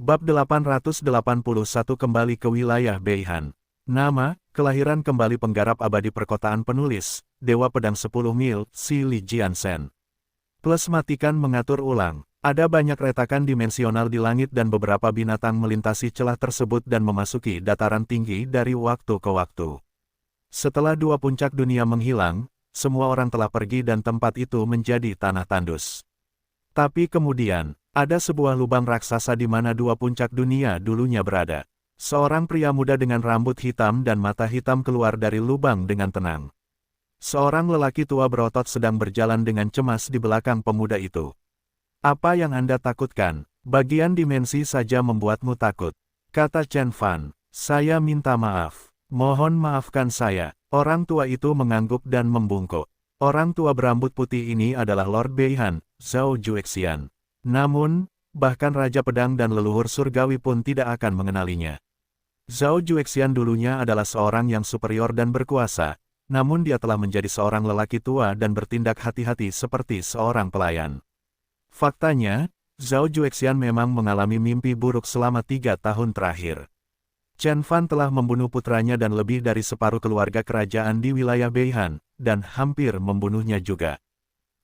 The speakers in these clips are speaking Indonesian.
Bab 881 kembali ke wilayah Beihan. Nama, kelahiran kembali penggarap abadi perkotaan penulis, Dewa Pedang 10 Mil, Si Li Jiansen. Plus matikan mengatur ulang. Ada banyak retakan dimensional di langit dan beberapa binatang melintasi celah tersebut dan memasuki dataran tinggi dari waktu ke waktu. Setelah dua puncak dunia menghilang, semua orang telah pergi dan tempat itu menjadi tanah tandus. Tapi kemudian, ada sebuah lubang raksasa di mana dua puncak dunia dulunya berada. Seorang pria muda dengan rambut hitam dan mata hitam keluar dari lubang dengan tenang. Seorang lelaki tua berotot sedang berjalan dengan cemas di belakang pemuda itu. Apa yang Anda takutkan? Bagian dimensi saja membuatmu takut, kata Chen Fan. Saya minta maaf. Mohon maafkan saya. Orang tua itu mengangguk dan membungkuk. Orang tua berambut putih ini adalah Lord Beihan, Zhao Juexian. Namun, bahkan Raja Pedang dan leluhur surgawi pun tidak akan mengenalinya. Zhao Juexian dulunya adalah seorang yang superior dan berkuasa, namun dia telah menjadi seorang lelaki tua dan bertindak hati-hati seperti seorang pelayan. Faktanya, Zhao Juexian memang mengalami mimpi buruk selama 3 tahun terakhir. Chen Fan telah membunuh putranya dan lebih dari separuh keluarga kerajaan di wilayah Beihan, dan hampir membunuhnya juga.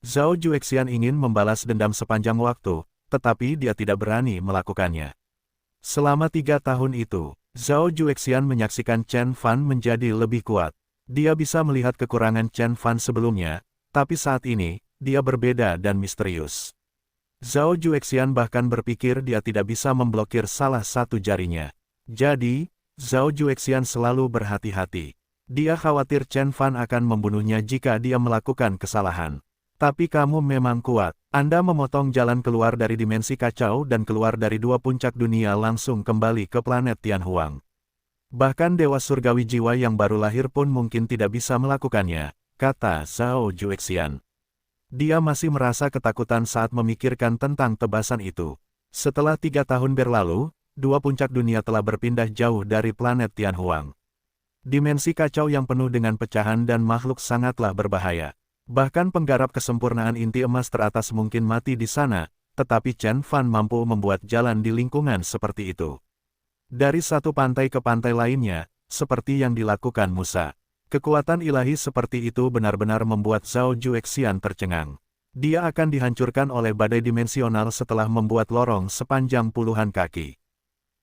Zhao Juexian ingin membalas dendam sepanjang waktu, tetapi dia tidak berani melakukannya. Selama 3 tahun itu, Zhao Juexian menyaksikan Chen Fan menjadi lebih kuat. Dia bisa melihat kekurangan Chen Fan sebelumnya, tapi saat ini, dia berbeda dan misterius. Zhao Juexian bahkan berpikir dia tidak bisa memblokir salah satu jarinya. Jadi, Zhao Juexian selalu berhati-hati. Dia khawatir Chen Fan akan membunuhnya jika dia melakukan kesalahan. Tapi kamu memang kuat. Anda memotong jalan keluar dari dimensi kacau dan keluar dari dua puncak dunia langsung kembali ke planet Tianhuang. Bahkan Dewa Surgawi Jiwa yang baru lahir pun mungkin tidak bisa melakukannya, kata Zhao Juexian. Dia masih merasa ketakutan saat memikirkan tentang tebasan itu. Setelah 3 tahun berlalu, dua puncak dunia telah berpindah jauh dari planet Tianhuang. Dimensi kacau yang penuh dengan pecahan dan makhluk sangatlah berbahaya. Bahkan penggarap kesempurnaan inti emas teratas mungkin mati di sana, tetapi Chen Fan mampu membuat jalan di lingkungan seperti itu. Dari satu pantai ke pantai lainnya, seperti yang dilakukan Musa. Kekuatan ilahi seperti itu benar-benar membuat Zhao Juexian tercengang. Dia akan dihancurkan oleh badai dimensional setelah membuat lorong sepanjang puluhan kaki.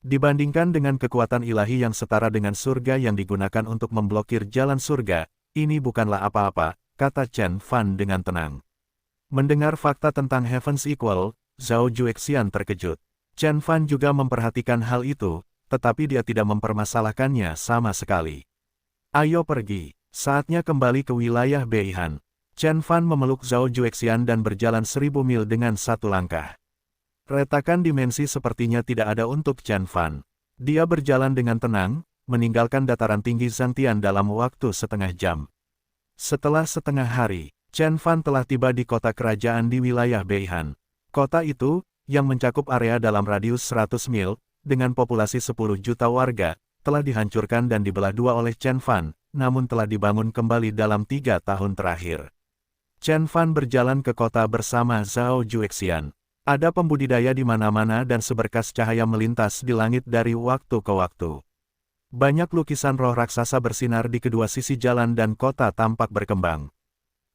Dibandingkan dengan kekuatan ilahi yang setara dengan surga yang digunakan untuk memblokir jalan surga, ini bukanlah apa-apa, kata Chen Fan dengan tenang. Mendengar fakta tentang Heaven's Equal, Zhao Juexian terkejut. Chen Fan juga memperhatikan hal itu, tetapi dia tidak mempermasalahkannya sama sekali. Ayo pergi, saatnya kembali ke wilayah Beihan. Chen Fan memeluk Zhao Juexian dan berjalan 1000 mil dengan satu langkah. Retakan dimensi sepertinya tidak ada untuk Chen Fan. Dia berjalan dengan tenang, meninggalkan dataran tinggi Zhangtian dalam waktu setengah jam. Setelah setengah hari, Chen Fan telah tiba di kota kerajaan di wilayah Beihan. Kota itu, yang mencakup area dalam radius 100 mil, dengan populasi 10 juta warga, telah dihancurkan dan dibelah dua oleh Chen Fan, namun telah dibangun kembali dalam 3 tahun terakhir. Chen Fan berjalan ke kota bersama Zhao Juexian. Ada pembudidaya di mana-mana dan seberkas cahaya melintas di langit dari waktu ke waktu. Banyak lukisan roh raksasa bersinar di kedua sisi jalan dan kota tampak berkembang.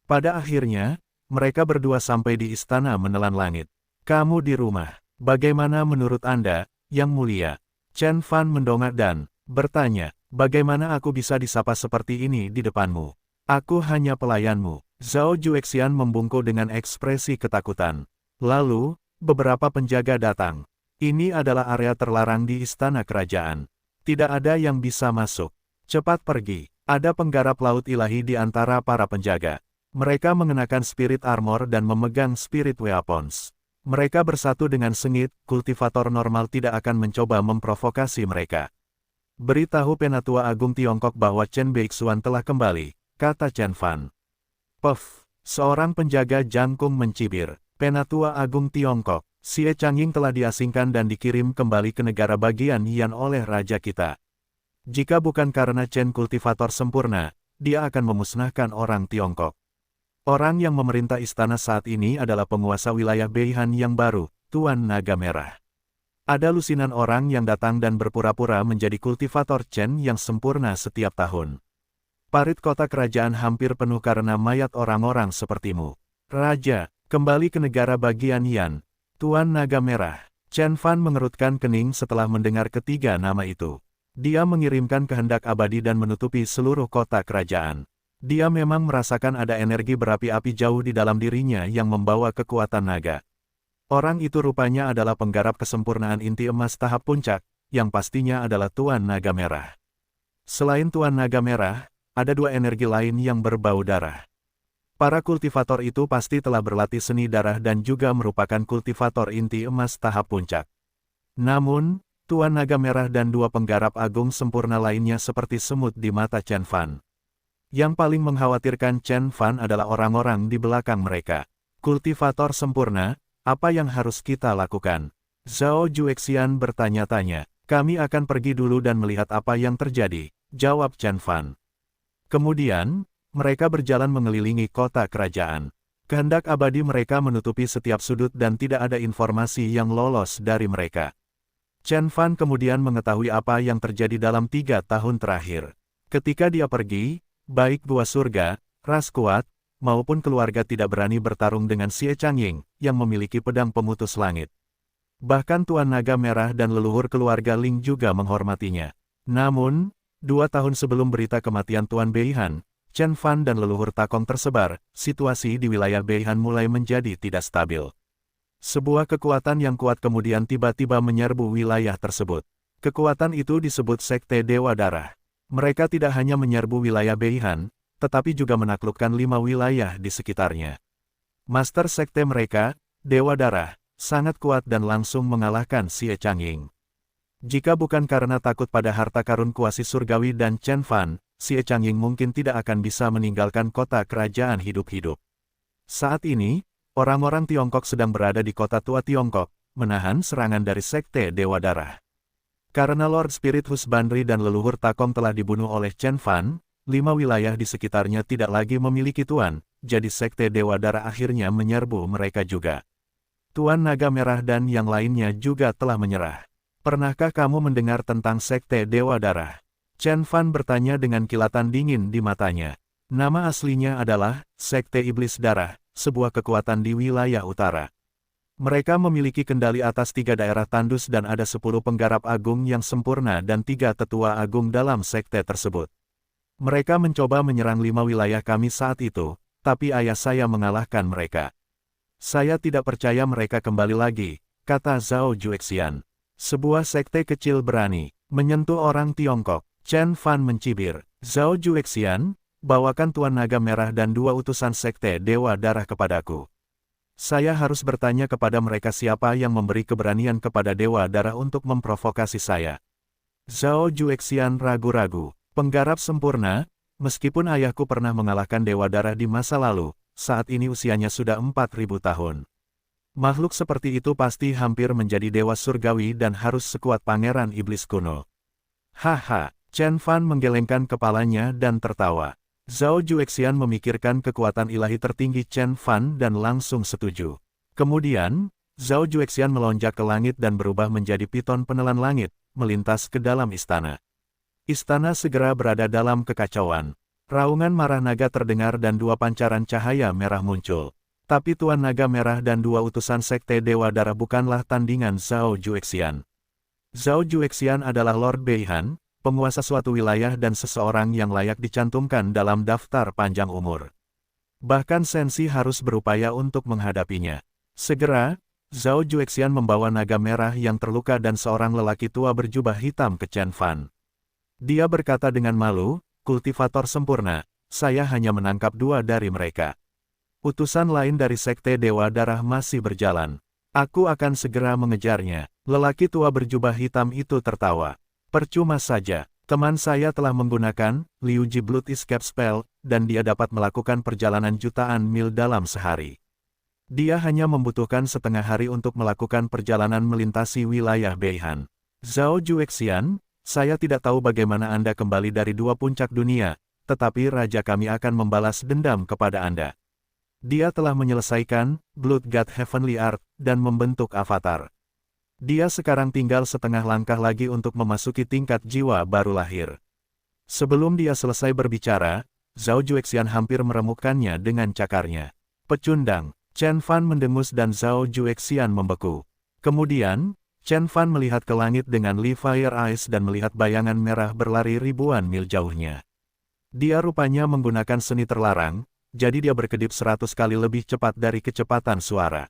Pada akhirnya, mereka berdua sampai di istana menelan langit. Kamu di rumah. Bagaimana menurut Anda, Yang Mulia? Chen Fan mendongak dan bertanya, bagaimana aku bisa disapa seperti ini di depanmu? Aku hanya pelayanmu. Zhao Juexian membungkuk dengan ekspresi ketakutan. Lalu, beberapa penjaga datang. Ini adalah area terlarang di istana kerajaan. Tidak ada yang bisa masuk. Cepat pergi. Ada penggarap laut ilahi di antara para penjaga. Mereka mengenakan spirit armor dan memegang spirit weapons. Mereka bersatu dengan sengit, kultivator normal tidak akan mencoba memprovokasi mereka. Beritahu Penatua Agung Tiongkok bahwa Chen Beixuan telah kembali, kata Chen Fan. Puff, seorang penjaga jangkung mencibir. Penatua Agung Tiongkok, Xie Changying telah diasingkan dan dikirim kembali ke negara bagian Yan oleh raja kita. Jika bukan karena Chen kultivator sempurna, dia akan memusnahkan orang Tiongkok. Orang yang memerintah istana saat ini adalah penguasa wilayah Beihan yang baru, Tuan Naga Merah. Ada lusinan orang yang datang dan berpura-pura menjadi kultivator Chen yang sempurna setiap tahun. Parit kota kerajaan hampir penuh karena mayat orang-orang sepertimu. Raja, kembali ke negara bagian Yan. Tuan Naga Merah. Chen Fan mengerutkan kening setelah mendengar ketiga nama itu. Dia mengirimkan kehendak abadi dan menutupi seluruh kota kerajaan. Dia memang merasakan ada energi berapi-api jauh di dalam dirinya yang membawa kekuatan naga. Orang itu rupanya adalah penggarap kesempurnaan inti emas tahap puncak, yang pastinya adalah Tuan Naga Merah. Selain Tuan Naga Merah, ada dua energi lain yang berbau darah. Para kultivator itu pasti telah berlatih seni darah dan juga merupakan kultivator inti emas tahap puncak. Namun, Tuan Naga Merah dan dua penggarap agung sempurna lainnya seperti semut di mata Chen Fan. Yang paling mengkhawatirkan Chen Fan adalah orang-orang di belakang mereka. Kultivator sempurna, apa yang harus kita lakukan? Zhao Juexian bertanya-tanya. Kami akan pergi dulu dan melihat apa yang terjadi, jawab Chen Fan. Kemudian, mereka berjalan mengelilingi kota kerajaan. Kehendak abadi mereka menutupi setiap sudut dan tidak ada informasi yang lolos dari mereka. Chen Fan kemudian mengetahui apa yang terjadi dalam 3 tahun terakhir. Ketika dia pergi, baik Gua Surga, ras kuat, maupun keluarga tidak berani bertarung dengan Xie Changying, yang memiliki pedang pemutus langit. Bahkan Tuan Naga Merah dan leluhur keluarga Ling juga menghormatinya. Namun, 2 tahun sebelum berita kematian Tuan Beihan, Chen Fan dan leluhur Takong tersebar, situasi di wilayah Beihan mulai menjadi tidak stabil. Sebuah kekuatan yang kuat kemudian tiba-tiba menyerbu wilayah tersebut. Kekuatan itu disebut Sekte Dewa Darah. Mereka tidak hanya menyerbu wilayah Beihan, tetapi juga menaklukkan 5 wilayah di sekitarnya. Master sekte mereka, Dewa Darah, sangat kuat dan langsung mengalahkan Xie Changying. Jika bukan karena takut pada harta karun kuasi surgawi dan Chen Fan, Xie Changying mungkin tidak akan bisa meninggalkan kota kerajaan hidup-hidup. Saat ini, orang-orang Tiongkok sedang berada di kota tua Tiongkok, menahan serangan dari sekte Dewa Darah. Karena Lord Spirit Husbandry dan leluhur Takong telah dibunuh oleh Chen Fan, 5 wilayah di sekitarnya tidak lagi memiliki tuan, jadi sekte Dewa Darah akhirnya menyerbu mereka juga. Tuan Naga Merah dan yang lainnya juga telah menyerah. Pernahkah kamu mendengar tentang sekte Dewa Darah? Chen Fan bertanya dengan kilatan dingin di matanya. Nama aslinya adalah Sekte Iblis Darah, sebuah kekuatan di wilayah utara. Mereka memiliki kendali atas 3 daerah tandus dan ada 10 penggarap agung yang sempurna dan 3 tetua agung dalam sekte tersebut. Mereka mencoba menyerang 5 wilayah kami saat itu, tapi ayah saya mengalahkan mereka. Saya tidak percaya mereka kembali lagi, kata Zhao Juexian. Sebuah sekte kecil berani menyentuh orang Tiongkok. Chen Fan mencibir. Zhao Juexian, bawakan Tuan Naga Merah dan 2 utusan sekte Dewa Darah kepadaku. Saya harus bertanya kepada mereka siapa yang memberi keberanian kepada Dewa Darah untuk memprovokasi saya. Zhao Juexian ragu-ragu. Penggarap sempurna, meskipun ayahku pernah mengalahkan Dewa Darah di masa lalu, saat ini usianya sudah 4.000 tahun. Makhluk seperti itu pasti hampir menjadi dewa surgawi dan harus sekuat pangeran iblis kuno. Haha, Chen Fan menggelengkan kepalanya dan tertawa. Zhao Juexian memikirkan kekuatan ilahi tertinggi Chen Fan dan langsung setuju. Kemudian, Zhao Juexian melonjak ke langit dan berubah menjadi piton penelan langit, melintas ke dalam istana. Istana segera berada dalam kekacauan. Raungan marah naga terdengar dan 2 pancaran cahaya merah muncul. Tapi Tuan Naga Merah dan 2 utusan sekte Dewa Darah bukanlah tandingan Zhao Juexian. Zhao Juexian adalah Lord Beihan, penguasa suatu wilayah dan seseorang yang layak dicantumkan dalam daftar panjang umur. Bahkan Sensi harus berupaya untuk menghadapinya. Segera, Zhao Juexian membawa naga merah yang terluka dan seorang lelaki tua berjubah hitam ke Chen Fan. Dia berkata dengan malu, kultivator sempurna, saya hanya menangkap 2 dari mereka. Utusan lain dari sekte Dewa Darah masih berjalan. Aku akan segera mengejarnya. Lelaki tua berjubah hitam itu tertawa. Percuma saja, teman saya telah menggunakan Liu Ji Blood Escape Spell, dan dia dapat melakukan perjalanan jutaan mil dalam sehari. Dia hanya membutuhkan setengah hari untuk melakukan perjalanan melintasi wilayah Beihan. Zhao Juexian, saya tidak tahu bagaimana Anda kembali dari 2 puncak dunia, tetapi Raja kami akan membalas dendam kepada Anda. Dia telah menyelesaikan Blood God Heavenly Art dan membentuk avatar. Dia sekarang tinggal setengah langkah lagi untuk memasuki tingkat jiwa baru lahir. Sebelum dia selesai berbicara, Zhao Juexian hampir meremukkannya dengan cakarnya. Pecundang, Chen Fan mendengus dan Zhao Juexian membeku. Kemudian, Chen Fan melihat ke langit dengan Li Fire Eyes dan melihat bayangan merah berlari ribuan mil jauhnya. Dia rupanya menggunakan seni terlarang, jadi dia berkedip 100 kali lebih cepat dari kecepatan suara.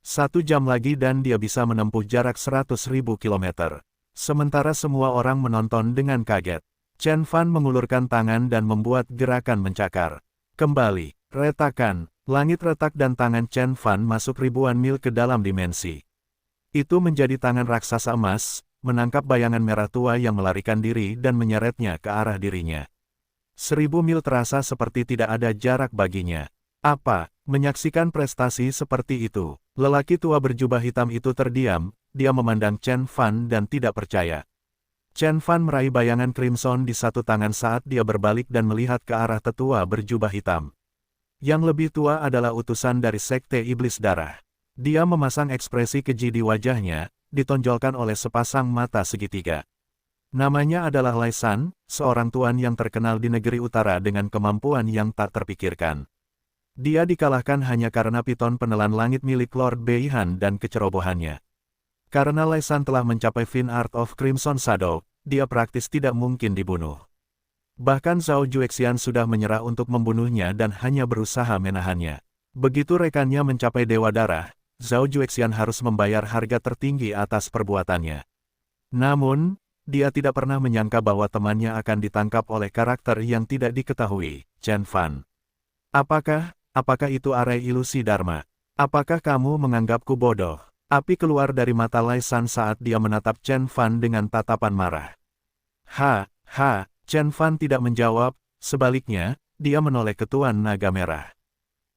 1 jam lagi dan dia bisa menempuh jarak 100.000 kilometer. Sementara semua orang menonton dengan kaget. Chen Fan mengulurkan tangan dan membuat gerakan mencakar. Kembali, retakan, langit retak dan tangan Chen Fan masuk ribuan mil ke dalam dimensi. Itu menjadi tangan raksasa emas, menangkap bayangan merah tua yang melarikan diri dan menyeretnya ke arah dirinya. 1000 mil terasa seperti tidak ada jarak baginya. Apa? Menyaksikan prestasi seperti itu, lelaki tua berjubah hitam itu terdiam, dia memandang Chen Fan dan tidak percaya. Chen Fan meraih bayangan crimson di satu tangan saat dia berbalik dan melihat ke arah tetua berjubah hitam. Yang lebih tua adalah utusan dari Sekte Iblis Darah. Dia memasang ekspresi keji di wajahnya, ditonjolkan oleh sepasang mata segitiga. Namanya adalah Lai San, seorang tuan yang terkenal di negeri utara dengan kemampuan yang tak terpikirkan. Dia dikalahkan hanya karena piton penelan langit milik Lord Beihan dan kecerobohannya. Karena Lai San telah mencapai Fine Art of Crimson Shadow, dia praktis tidak mungkin dibunuh. Bahkan Zhao Juexian sudah menyerah untuk membunuhnya dan hanya berusaha menahannya. Begitu rekannya mencapai Dewa Darah, Zhao Juexian harus membayar harga tertinggi atas perbuatannya. Namun, dia tidak pernah menyangka bahwa temannya akan ditangkap oleh karakter yang tidak diketahui, Chen Fan. Apakah itu arai ilusi Dharma? Apakah kamu menganggapku bodoh? Api keluar dari mata Lai San saat dia menatap Chen Fan dengan tatapan marah. Chen Fan tidak menjawab, sebaliknya, dia menoleh ke Tuan Naga Merah.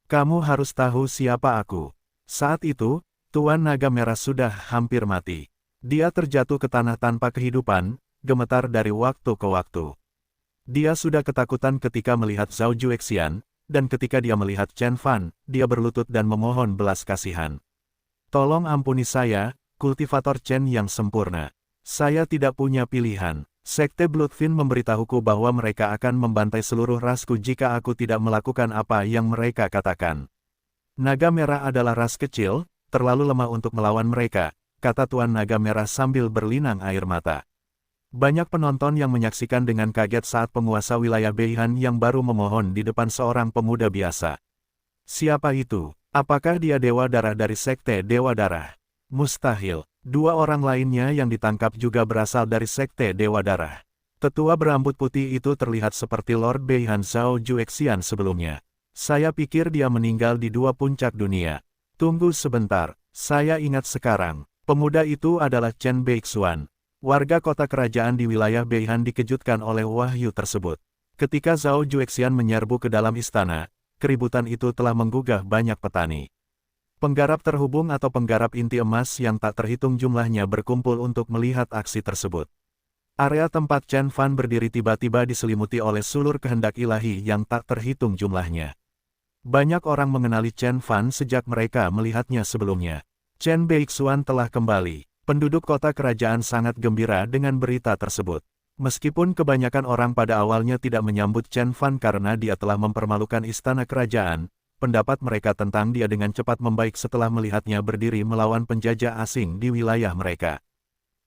Kamu harus tahu siapa aku. Saat itu, Tuan Naga Merah sudah hampir mati. Dia terjatuh ke tanah tanpa kehidupan, gemetar dari waktu ke waktu. Dia sudah ketakutan ketika melihat Zhao Juexian, dan ketika dia melihat Chen Fan, dia berlutut dan memohon belas kasihan. Tolong ampuni saya, kultivator Chen yang sempurna. Saya tidak punya pilihan. Sekte Bloodfin memberitahuku bahwa mereka akan membantai seluruh rasku jika aku tidak melakukan apa yang mereka katakan. Naga Merah adalah ras kecil, terlalu lemah untuk melawan mereka, kata Tuan Naga Merah sambil berlinang air mata. Banyak penonton yang menyaksikan dengan kaget saat penguasa wilayah Beihan yang baru memohon di depan seorang pemuda biasa. Siapa itu? Apakah dia Dewa Darah dari Sekte Dewa Darah? Mustahil. 2 orang lainnya yang ditangkap juga berasal dari Sekte Dewa Darah. Tetua berambut putih itu terlihat seperti Lord Beihan Zhao Juexian sebelumnya. Saya pikir dia meninggal di 2 puncak dunia. Tunggu sebentar, saya ingat sekarang. Pemuda itu adalah Chen Beixuan. Warga kota kerajaan di wilayah Beihan dikejutkan oleh wahyu tersebut. Ketika Zhao Juexian menyerbu ke dalam istana, keributan itu telah menggugah banyak petani. Penggarap terhubung atau penggarap inti emas yang tak terhitung jumlahnya berkumpul untuk melihat aksi tersebut. Area tempat Chen Fan berdiri tiba-tiba diselimuti oleh sulur kehendak ilahi yang tak terhitung jumlahnya. Banyak orang mengenali Chen Fan sejak mereka melihatnya sebelumnya. Chen Beixuan telah kembali. Penduduk kota kerajaan sangat gembira dengan berita tersebut. Meskipun kebanyakan orang pada awalnya tidak menyambut Chen Fan karena dia telah mempermalukan istana kerajaan, pendapat mereka tentang dia dengan cepat membaik setelah melihatnya berdiri melawan penjajah asing di wilayah mereka.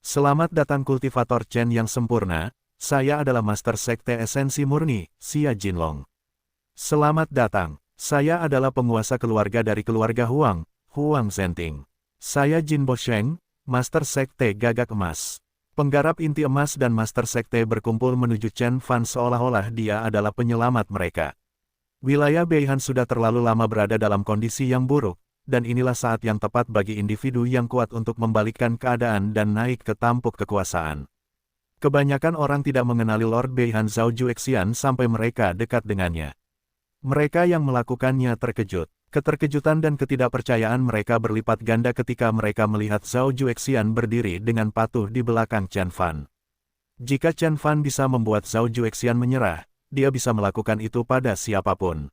Selamat datang kultivator Chen yang sempurna, saya adalah Master Sekte Esensi Murni, Xia Jinlong. Selamat datang, saya adalah penguasa keluarga dari keluarga Huang, Huang Zhenting. Saya Jin Bosheng, Master Sekte Gagak Emas. Penggarap inti emas dan Master Sekte berkumpul menuju Chen Fan seolah-olah dia adalah penyelamat mereka. Wilayah Beihan sudah terlalu lama berada dalam kondisi yang buruk, dan inilah saat yang tepat bagi individu yang kuat untuk membalikkan keadaan dan naik ke tampuk kekuasaan. Kebanyakan orang tidak mengenali Lord Beihan Zhao Juexian sampai mereka dekat dengannya. Mereka yang melakukannya terkejut. Keterkejutan dan ketidakpercayaan mereka berlipat ganda ketika mereka melihat Zhao Juexian berdiri dengan patuh di belakang Chen Fan. Jika Chen Fan bisa membuat Zhao Juexian menyerah, dia bisa melakukan itu pada siapapun.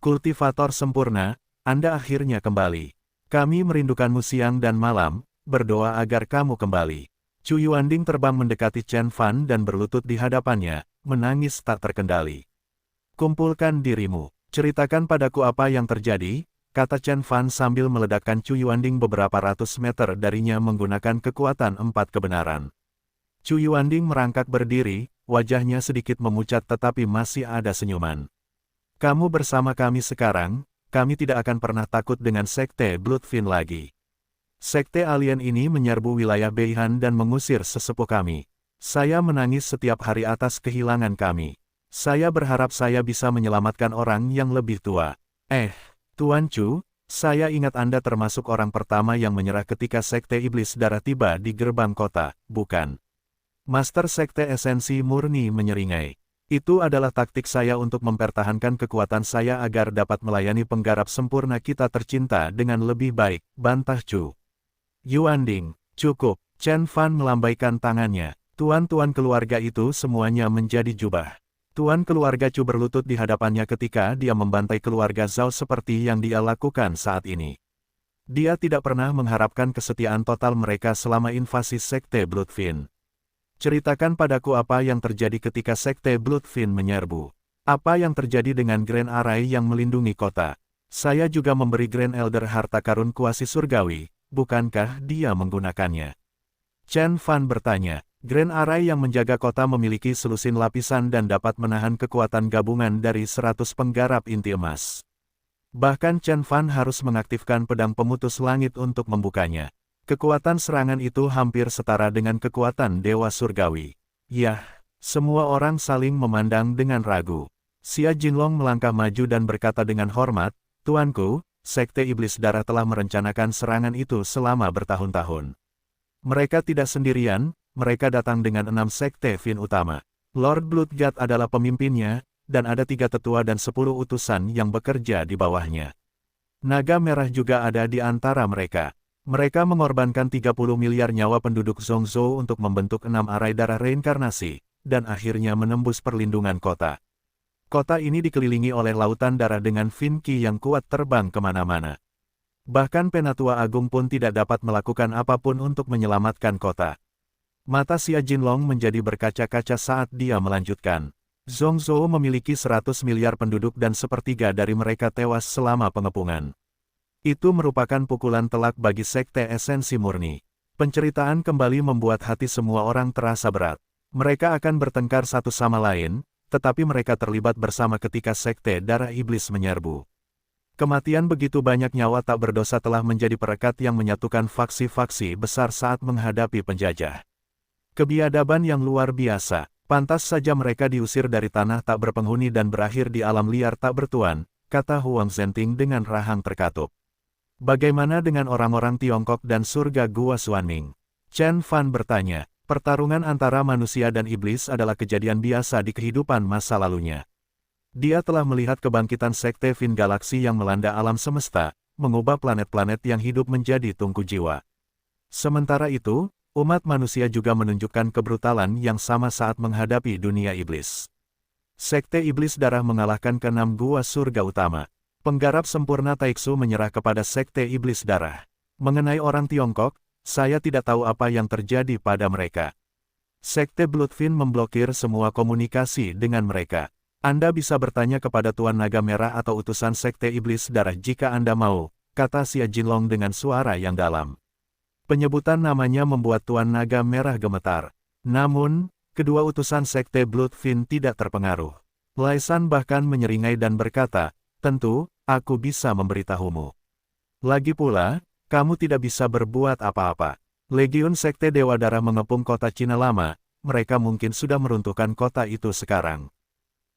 Kultivator sempurna, Anda akhirnya kembali. Kami merindukanmu siang dan malam, berdoa agar kamu kembali. Chu Yuanding terbang mendekati Chen Fan dan berlutut di hadapannya, menangis tak terkendali. Kumpulkan dirimu, ceritakan padaku apa yang terjadi, kata Chen Fan sambil meledakkan Chu Yuanding beberapa ratus meter darinya menggunakan kekuatan 4 kebenaran. Chu Yuanding merangkak berdiri, wajahnya sedikit memucat tetapi masih ada senyuman. Kamu bersama kami sekarang, kami tidak akan pernah takut dengan Sekte Bloodfin lagi. Sekte alien ini menyerbu wilayah Beihan dan mengusir sesepuh kami. Saya menangis setiap hari atas kehilangan kami. Saya berharap saya bisa menyelamatkan orang yang lebih tua. Tuan Chu, saya ingat Anda termasuk orang pertama yang menyerah ketika Sekte Iblis Darah tiba di gerbang kota, bukan? Master Sekte Esensi Murni menyeringai. Itu adalah taktik saya untuk mempertahankan kekuatan saya agar dapat melayani penggarap sempurna kita tercinta dengan lebih baik, bantah Chu. Yuanding, cukup, Chen Fan melambaikan tangannya. Tuan-tuan keluarga itu semuanya menjadi jubah. Tuan keluarga Chu berlutut di hadapannya ketika dia membantai keluarga Zhao seperti yang dia lakukan saat ini. Dia tidak pernah mengharapkan kesetiaan total mereka selama invasi Sekte Bloodfin. Ceritakan padaku apa yang terjadi ketika Sekte Bloodfin menyerbu. Apa yang terjadi dengan Grand Array yang melindungi kota. Saya juga memberi Grand Elder harta karun kuasi surgawi, bukankah dia menggunakannya? Chen Fan bertanya. Grand Array yang menjaga kota memiliki selusin lapisan dan dapat menahan kekuatan gabungan dari 100 penggarap inti emas. Bahkan Chen Fan harus mengaktifkan pedang pemutus langit untuk membukanya. Kekuatan serangan itu hampir setara dengan kekuatan Dewa Surgawi. Yah, semua orang saling memandang dengan ragu. Xia Jinlong melangkah maju dan berkata dengan hormat, Tuanku, Sekte Iblis Darah telah merencanakan serangan itu selama bertahun-tahun. Mereka tidak sendirian, mereka datang dengan 6 Sekte Fin utama. Lord Bloodgod adalah pemimpinnya, dan ada 3 tetua dan 10 utusan yang bekerja di bawahnya. Naga Merah juga ada di antara mereka. Mereka mengorbankan 30 miliar nyawa penduduk Zhongzhou untuk membentuk 6 arai darah reinkarnasi, dan akhirnya menembus perlindungan kota. Kota ini dikelilingi oleh lautan darah dengan Fin Qi yang kuat terbang kemana-mana. Bahkan Penatua Agung pun tidak dapat melakukan apapun untuk menyelamatkan kota. Mata Xia Jinlong menjadi berkaca-kaca saat dia melanjutkan. Zhongzhou memiliki 100 miliar penduduk dan sepertiga dari mereka tewas selama pengepungan. Itu merupakan pukulan telak bagi Sekte Esensi Murni. Penceritaan kembali membuat hati semua orang terasa berat. Mereka akan bertengkar satu sama lain, tetapi mereka terlibat bersama ketika Sekte Darah Iblis menyerbu. Kematian begitu banyak nyawa tak berdosa telah menjadi perekat yang menyatukan faksi-faksi besar saat menghadapi penjajah. Kebiadaban yang luar biasa, pantas saja mereka diusir dari tanah tak berpenghuni dan berakhir di alam liar tak bertuan, kata Huang Zhenting dengan rahang terkatup. Bagaimana dengan orang-orang Tiongkok dan surga Gua Xuanming? Chen Fan bertanya, pertarungan antara manusia dan iblis adalah kejadian biasa di kehidupan masa lalunya. Dia telah melihat kebangkitan Sekte Fin Galaksi yang melanda alam semesta, mengubah planet-planet yang hidup menjadi tungku jiwa. Sementara itu, umat manusia juga menunjukkan kebrutalan yang sama saat menghadapi dunia iblis. Sekte Iblis Darah mengalahkan ke-6 gua surga utama. Penggarap sempurna Taiksu menyerah kepada Sekte Iblis Darah. Mengenai orang Tiongkok, saya tidak tahu apa yang terjadi pada mereka. Sekte Bloodfin memblokir semua komunikasi dengan mereka. Anda bisa bertanya kepada Tuan Naga Merah atau utusan Sekte Iblis Darah jika Anda mau, kata Xia Jinlong dengan suara yang dalam. Penyebutan namanya membuat Tuan Naga Merah gemetar. Namun, kedua utusan Sekte Bloodfin tidak terpengaruh. Lai San bahkan menyeringai dan berkata, tentu, aku bisa memberitahumu. Lagi pula, kamu tidak bisa berbuat apa-apa. Legiun Sekte Dewa Darah mengepung kota Cina Lama, mereka mungkin sudah meruntuhkan kota itu sekarang.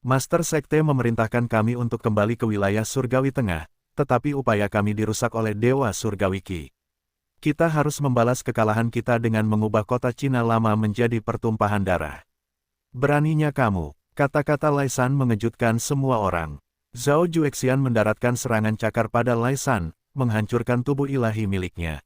Master Sekte memerintahkan kami untuk kembali ke wilayah Surgawi Tengah, tetapi upaya kami dirusak oleh Dewa Surgawi Qi. Kita harus membalas kekalahan kita dengan mengubah kota Cina Lama menjadi pertumpahan darah. Beraninya kamu, kata-kata Lai San mengejutkan semua orang. Zhao Juexian mendaratkan serangan cakar pada Lai San, menghancurkan tubuh ilahi miliknya.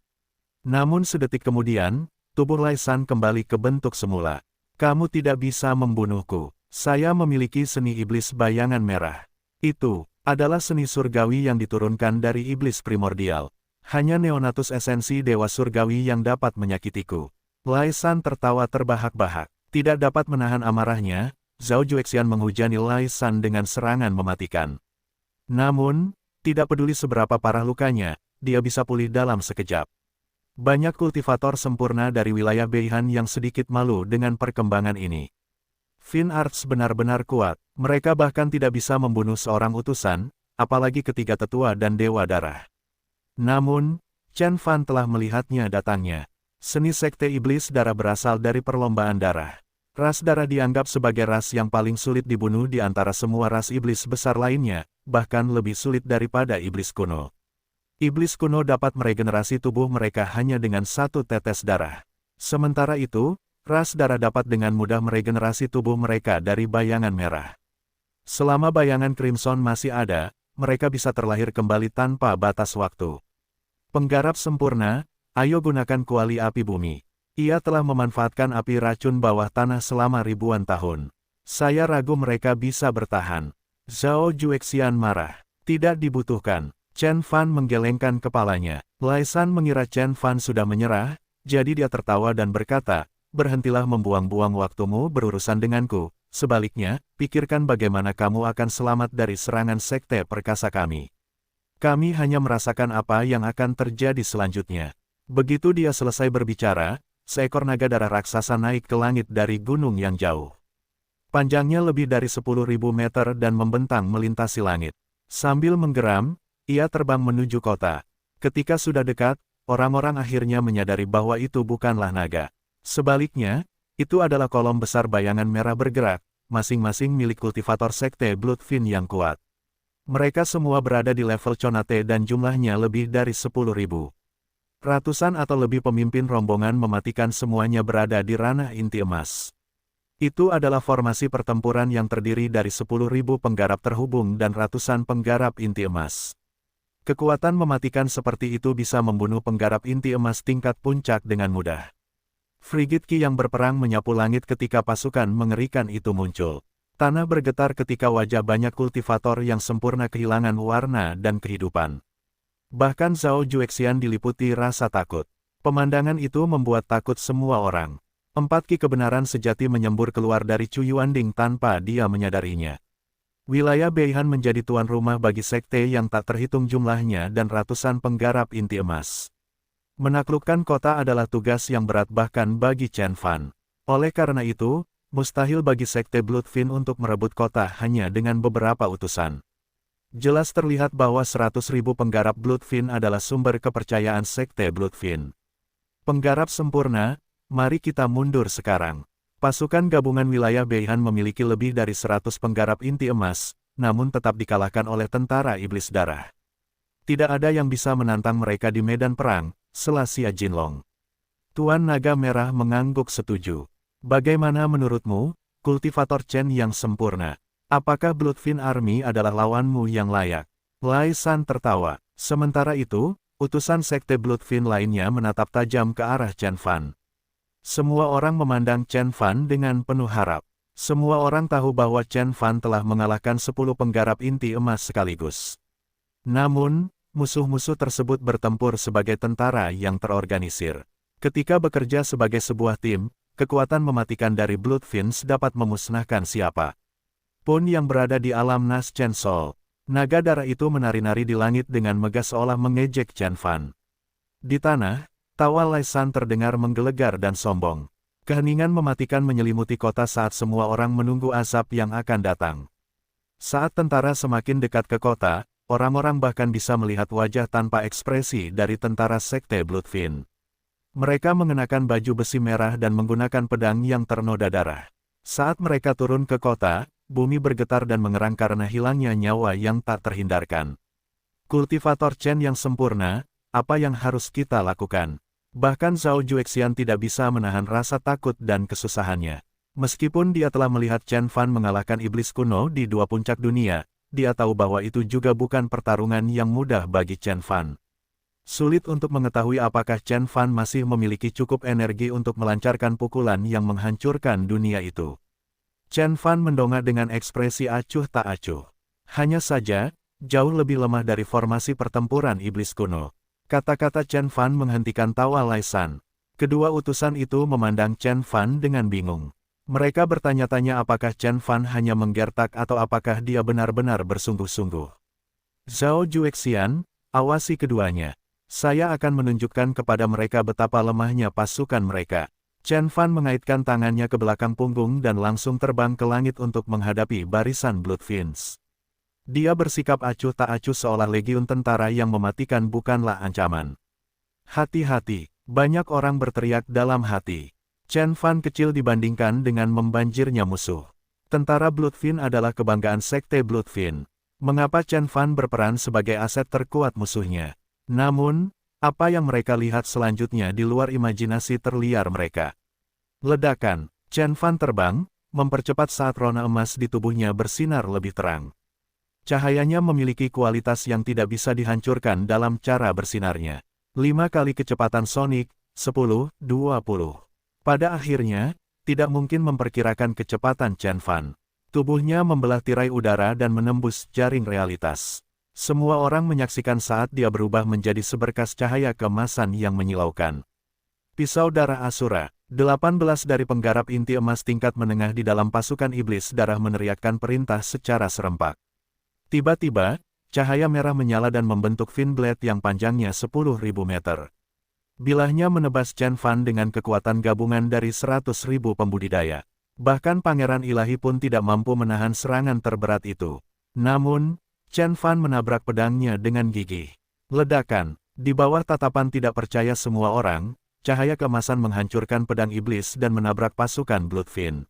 Namun sedetik kemudian, tubuh Lai San kembali ke bentuk semula. Kamu tidak bisa membunuhku. Saya memiliki seni iblis bayangan merah. Itu adalah seni surgawi yang diturunkan dari iblis primordial. Hanya Neonatus esensi Dewa Surgawi yang dapat menyakitiku. Lai San tertawa terbahak-bahak. Tidak dapat menahan amarahnya, Zhao Juexian menghujani Lai San dengan serangan mematikan. Namun, tidak peduli seberapa parah lukanya, dia bisa pulih dalam sekejap. Banyak kultivator sempurna dari wilayah Beihan yang sedikit malu dengan perkembangan ini. Fine Arts benar-benar kuat, mereka bahkan tidak bisa membunuh seorang utusan, apalagi ketiga tetua dan dewa darah. Namun, Chen Fan telah melihatnya datangnya. Seni sekte iblis darah berasal dari perlombaan darah. Ras darah dianggap sebagai ras yang paling sulit dibunuh di antara semua ras iblis besar lainnya, bahkan lebih sulit daripada iblis kuno. Iblis kuno dapat meregenerasi tubuh mereka hanya dengan satu tetes darah. Sementara itu, ras darah dapat dengan mudah meregenerasi tubuh mereka dari bayangan merah. Selama bayangan Crimson masih ada, mereka bisa terlahir kembali tanpa batas waktu. Penggarap sempurna, ayo gunakan kuali api bumi. Ia telah memanfaatkan api racun bawah tanah selama ribuan tahun. Saya ragu mereka bisa bertahan. Zhao Juexian marah. Tidak dibutuhkan. Chen Fan menggelengkan kepalanya. Lai San mengira Chen Fan sudah menyerah, jadi dia tertawa dan berkata, berhentilah membuang-buang waktumu berurusan denganku, sebaliknya, pikirkan bagaimana kamu akan selamat dari serangan sekte perkasa kami. Kami hanya merasakan apa yang akan terjadi selanjutnya. Begitu dia selesai berbicara, seekor naga darah raksasa naik ke langit dari gunung yang jauh. Panjangnya lebih dari 10.000 meter dan membentang melintasi langit. Sambil menggeram, ia terbang menuju kota. Ketika sudah dekat, orang-orang akhirnya menyadari bahwa itu bukanlah naga. Sebaliknya, itu adalah kolom besar bayangan merah bergerak, masing-masing milik kultivator sekte Bloodfin yang kuat. Mereka semua berada di level Conate dan jumlahnya lebih dari 10.000. Ratusan atau lebih pemimpin rombongan mematikan semuanya berada di ranah inti emas. Itu adalah formasi pertempuran yang terdiri dari 10.000 penggarap terhubung dan ratusan penggarap inti emas. Kekuatan mematikan seperti itu bisa membunuh penggarap inti emas tingkat puncak dengan mudah. Frigid Ki yang berperang menyapu langit ketika pasukan mengerikan itu muncul. Tanah bergetar ketika wajah banyak kultivator yang sempurna kehilangan warna dan kehidupan. Bahkan Zhao Juexian diliputi rasa takut. Pemandangan itu membuat takut semua orang. 4 Ki kebenaran sejati menyembur keluar dari Chu Yuanding tanpa dia menyadarinya. Wilayah Beihan menjadi tuan rumah bagi sekte yang tak terhitung jumlahnya dan ratusan penggarap inti emas. Menaklukkan kota adalah tugas yang berat bahkan bagi Chen Fan. Oleh karena itu, mustahil bagi sekte Bloodfin untuk merebut kota hanya dengan beberapa utusan. Jelas terlihat bahwa 100.000 penggarap Bloodfin adalah sumber kepercayaan sekte Bloodfin. Penggarap sempurna, mari kita mundur sekarang. Pasukan gabungan wilayah Beihan memiliki lebih dari 100 penggarap inti emas, namun tetap dikalahkan oleh tentara iblis darah. Tidak ada yang bisa menantang mereka di medan perang, sela Xia Jinlong. Tuan Naga Merah mengangguk setuju. Bagaimana menurutmu, kultivator Chen yang sempurna? Apakah Bloodfin Army adalah lawanmu yang layak? Lai San tertawa. Sementara itu, utusan sekte Bloodfin lainnya menatap tajam ke arah Chen Fan. Semua orang memandang Chen Fan dengan penuh harap. Semua orang tahu bahwa Chen Fan telah mengalahkan 10 penggarap inti emas sekaligus. Namun, musuh-musuh tersebut bertempur sebagai tentara yang terorganisir. Ketika bekerja sebagai sebuah tim, kekuatan mematikan dari Bloodfins dapat memusnahkan siapa pun yang berada di alam Nas Chen Sol. Naga darah itu menari-nari di langit dengan megah seolah mengejek Chen Fan. Di tanah, tawa Lai San terdengar menggelegar dan sombong. Keheningan mematikan menyelimuti kota saat semua orang menunggu azab yang akan datang. Saat tentara semakin dekat ke kota, orang-orang bahkan bisa melihat wajah tanpa ekspresi dari tentara sekte Bloodfin. Mereka mengenakan baju besi merah dan menggunakan pedang yang ternoda darah. Saat mereka turun ke kota, bumi bergetar dan mengerang karena hilangnya nyawa yang tak terhindarkan. Kultivator Chen yang sempurna, apa yang harus kita lakukan? Bahkan Zhao Juexian tidak bisa menahan rasa takut dan kesusahannya. Meskipun dia telah melihat Chen Fan mengalahkan iblis kuno di 2 puncak dunia, dia tahu bahwa itu juga bukan pertarungan yang mudah bagi Chen Fan. Sulit untuk mengetahui apakah Chen Fan masih memiliki cukup energi untuk melancarkan pukulan yang menghancurkan dunia itu. Chen Fan mendongak dengan ekspresi acuh tak acuh. Hanya saja, jauh lebih lemah dari formasi pertempuran iblis kuno. Kata-kata Chen Fan menghentikan tawa Lai San. Kedua utusan itu memandang Chen Fan dengan bingung. Mereka bertanya-tanya apakah Chen Fan hanya menggertak atau apakah dia benar-benar bersungguh-sungguh. Zhao Juexian, awasi keduanya. Saya akan menunjukkan kepada mereka betapa lemahnya pasukan mereka. Chen Fan mengaitkan tangannya ke belakang punggung dan langsung terbang ke langit untuk menghadapi barisan Bloodfiends. Dia bersikap acuh tak acuh seolah legiun tentara yang mematikan bukanlah ancaman. Hati-hati, banyak orang berteriak dalam hati. Chen Fan kecil dibandingkan dengan membanjirnya musuh. Tentara Bloodfiend adalah kebanggaan sekte Bloodfiend. Mengapa Chen Fan berperan sebagai aset terkuat musuhnya? Namun, apa yang mereka lihat selanjutnya di luar imajinasi terliar mereka. Ledakan, Chen Fan terbang, mempercepat saat rona emas di tubuhnya bersinar lebih terang. Cahayanya memiliki kualitas yang tidak bisa dihancurkan dalam cara bersinarnya. 5 kali kecepatan sonik, 10, 20. Pada akhirnya, tidak mungkin memperkirakan kecepatan Chen Fan. Tubuhnya membelah tirai udara dan menembus jaring realitas. Semua orang menyaksikan saat dia berubah menjadi seberkas cahaya keemasan yang menyilaukan. Pisau darah Asura, 18 dari penggarap inti emas tingkat menengah di dalam pasukan iblis darah meneriakkan perintah secara serempak. Tiba-tiba, cahaya merah menyala dan membentuk fin blade yang panjangnya 10.000 meter. Bilahnya menebas Chen Fan dengan kekuatan gabungan dari 100.000 pembudidaya. Bahkan Pangeran Ilahi pun tidak mampu menahan serangan terberat itu. Namun, Chen Fan menabrak pedangnya dengan gigih. Ledakan, di bawah tatapan tidak percaya semua orang, cahaya keemasan menghancurkan pedang iblis dan menabrak pasukan Bloodfiend.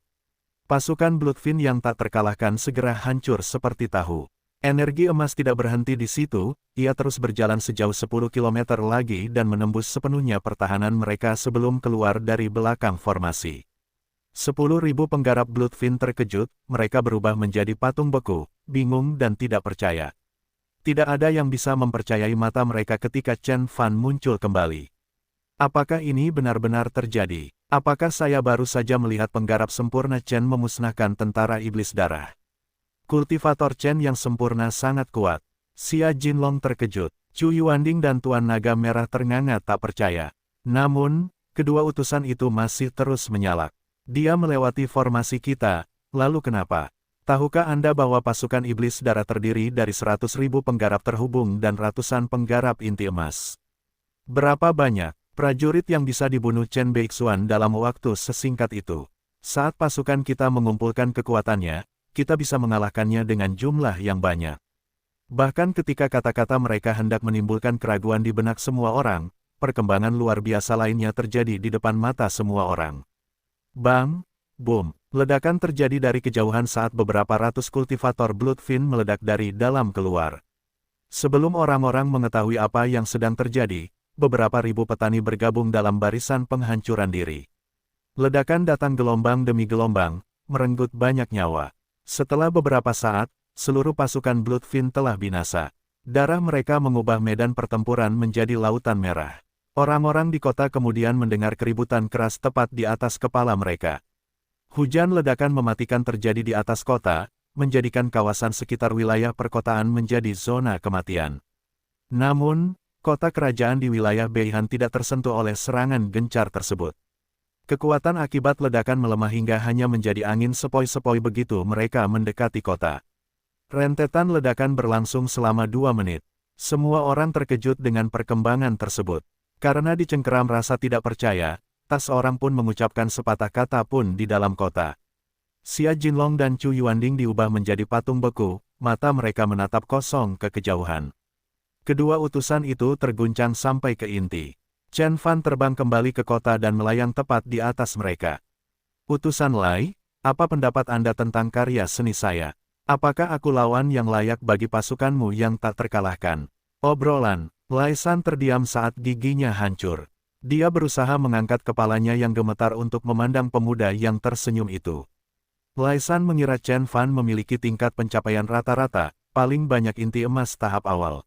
Pasukan Bloodfiend yang tak terkalahkan segera hancur seperti tahu. Energi emas tidak berhenti di situ, ia terus berjalan sejauh 10 km lagi dan menembus sepenuhnya pertahanan mereka sebelum keluar dari belakang formasi. 10.000 penggarap Bloodfiend terkejut, mereka berubah menjadi patung beku, bingung dan tidak percaya. Tidak ada yang bisa mempercayai mata mereka ketika Chen Fan muncul kembali. Apakah ini benar-benar terjadi? Apakah saya baru saja melihat penggarap sempurna Chen memusnahkan tentara iblis darah? Kultivator Chen yang sempurna sangat kuat. Xia Jinlong terkejut. Chu Yuanding dan Tuan Naga Merah ternganga tak percaya. Namun, kedua utusan itu masih terus menyalak. Dia melewati formasi kita, lalu kenapa? Tahukah Anda bahwa pasukan iblis darah terdiri dari 100.000 penggarap terhubung dan ratusan penggarap inti emas? Berapa banyak prajurit yang bisa dibunuh Chen Beixuan dalam waktu sesingkat itu? Saat pasukan kita mengumpulkan kekuatannya, kita bisa mengalahkannya dengan jumlah yang banyak. Bahkan ketika kata-kata mereka hendak menimbulkan keraguan di benak semua orang, perkembangan luar biasa lainnya terjadi di depan mata semua orang. Bang! Boom! Ledakan terjadi dari kejauhan saat beberapa ratus kultivator Bloodfiend meledak dari dalam keluar. Sebelum orang-orang mengetahui apa yang sedang terjadi, beberapa ribu petani bergabung dalam barisan penghancuran diri. Ledakan datang gelombang demi gelombang, merenggut banyak nyawa. Setelah beberapa saat, seluruh pasukan Bloodfiend telah binasa. Darah mereka mengubah medan pertempuran menjadi lautan merah. Orang-orang di kota kemudian mendengar keributan keras tepat di atas kepala mereka. Hujan ledakan mematikan terjadi di atas kota, menjadikan kawasan sekitar wilayah perkotaan menjadi zona kematian. Namun, kota kerajaan di wilayah Beihan tidak tersentuh oleh serangan gencar tersebut. Kekuatan akibat ledakan melemah hingga hanya menjadi angin sepoi-sepoi begitu mereka mendekati kota. Rentetan ledakan berlangsung selama 2 menit. Semua orang terkejut dengan perkembangan tersebut. Karena dicengkeram rasa tidak percaya, tak seorang pun mengucapkan sepatah kata pun di dalam kota. Xia Jinlong dan Chu Yuanding diubah menjadi patung beku, mata mereka menatap kosong ke kejauhan. Kedua utusan itu terguncang sampai ke inti. Chen Fan terbang kembali ke kota dan melayang tepat di atas mereka. Utusan Lai, apa pendapat Anda tentang karya seni saya? Apakah aku lawan yang layak bagi pasukanmu yang tak terkalahkan? Obrolan, Lai San terdiam saat giginya hancur. Dia berusaha mengangkat kepalanya yang gemetar untuk memandang pemuda yang tersenyum itu. Lai San mengira Chen Fan memiliki tingkat pencapaian rata-rata, paling banyak inti emas tahap awal.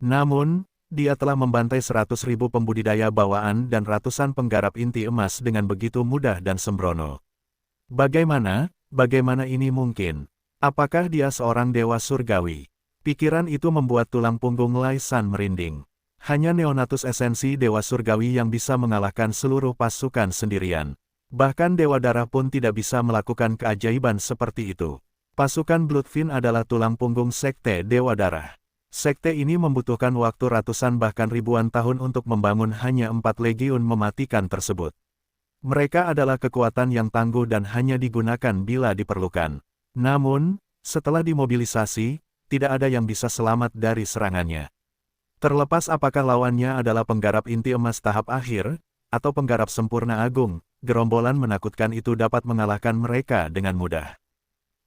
Namun, dia telah membantai 100.000 pembudidaya bawaan dan ratusan penggarap inti emas dengan begitu mudah dan sembrono. Bagaimana ini mungkin? Apakah dia seorang dewa surgawi? Pikiran itu membuat tulang punggung Lai San merinding. Hanya Neonatus esensi Dewa Surgawi yang bisa mengalahkan seluruh pasukan sendirian. Bahkan Dewa Darah pun tidak bisa melakukan keajaiban seperti itu. Pasukan Bloodfin adalah tulang punggung Sekte Dewa Darah. Sekte ini membutuhkan waktu ratusan bahkan ribuan tahun untuk membangun hanya 4 legiun mematikan tersebut. Mereka adalah kekuatan yang tangguh dan hanya digunakan bila diperlukan. Namun, setelah dimobilisasi, tidak ada yang bisa selamat dari serangannya. Terlepas apakah lawannya adalah penggarap inti emas tahap akhir, atau penggarap sempurna agung, gerombolan menakutkan itu dapat mengalahkan mereka dengan mudah.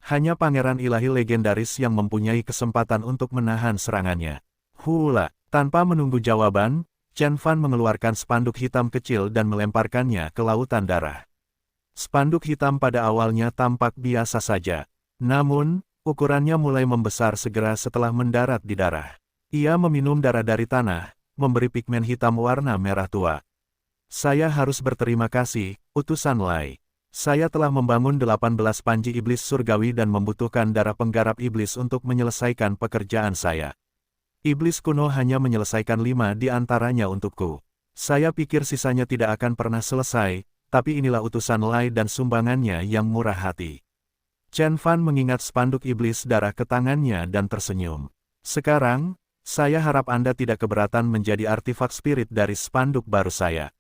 Hanya pangeran ilahi legendaris yang mempunyai kesempatan untuk menahan serangannya. Hula, tanpa menunggu jawaban, Chen Fan mengeluarkan spanduk hitam kecil dan melemparkannya ke lautan darah. Spanduk hitam pada awalnya tampak biasa saja. Namun, ukurannya mulai membesar segera setelah mendarat di darah. Ia meminum darah dari tanah, memberi pigmen hitam warna merah tua. Saya harus berterima kasih, utusan Lai. Saya telah membangun 18 panji iblis surgawi dan membutuhkan darah penggarap iblis untuk menyelesaikan pekerjaan saya. Iblis kuno hanya menyelesaikan 5 di antaranya untukku. Saya pikir sisanya tidak akan pernah selesai, tapi inilah utusan Lai dan sumbangannya yang murah hati. Chen Fan mengingat spanduk iblis darah ke tangannya dan tersenyum. Sekarang, saya harap Anda tidak keberatan menjadi artefak spirit dari spanduk baru saya.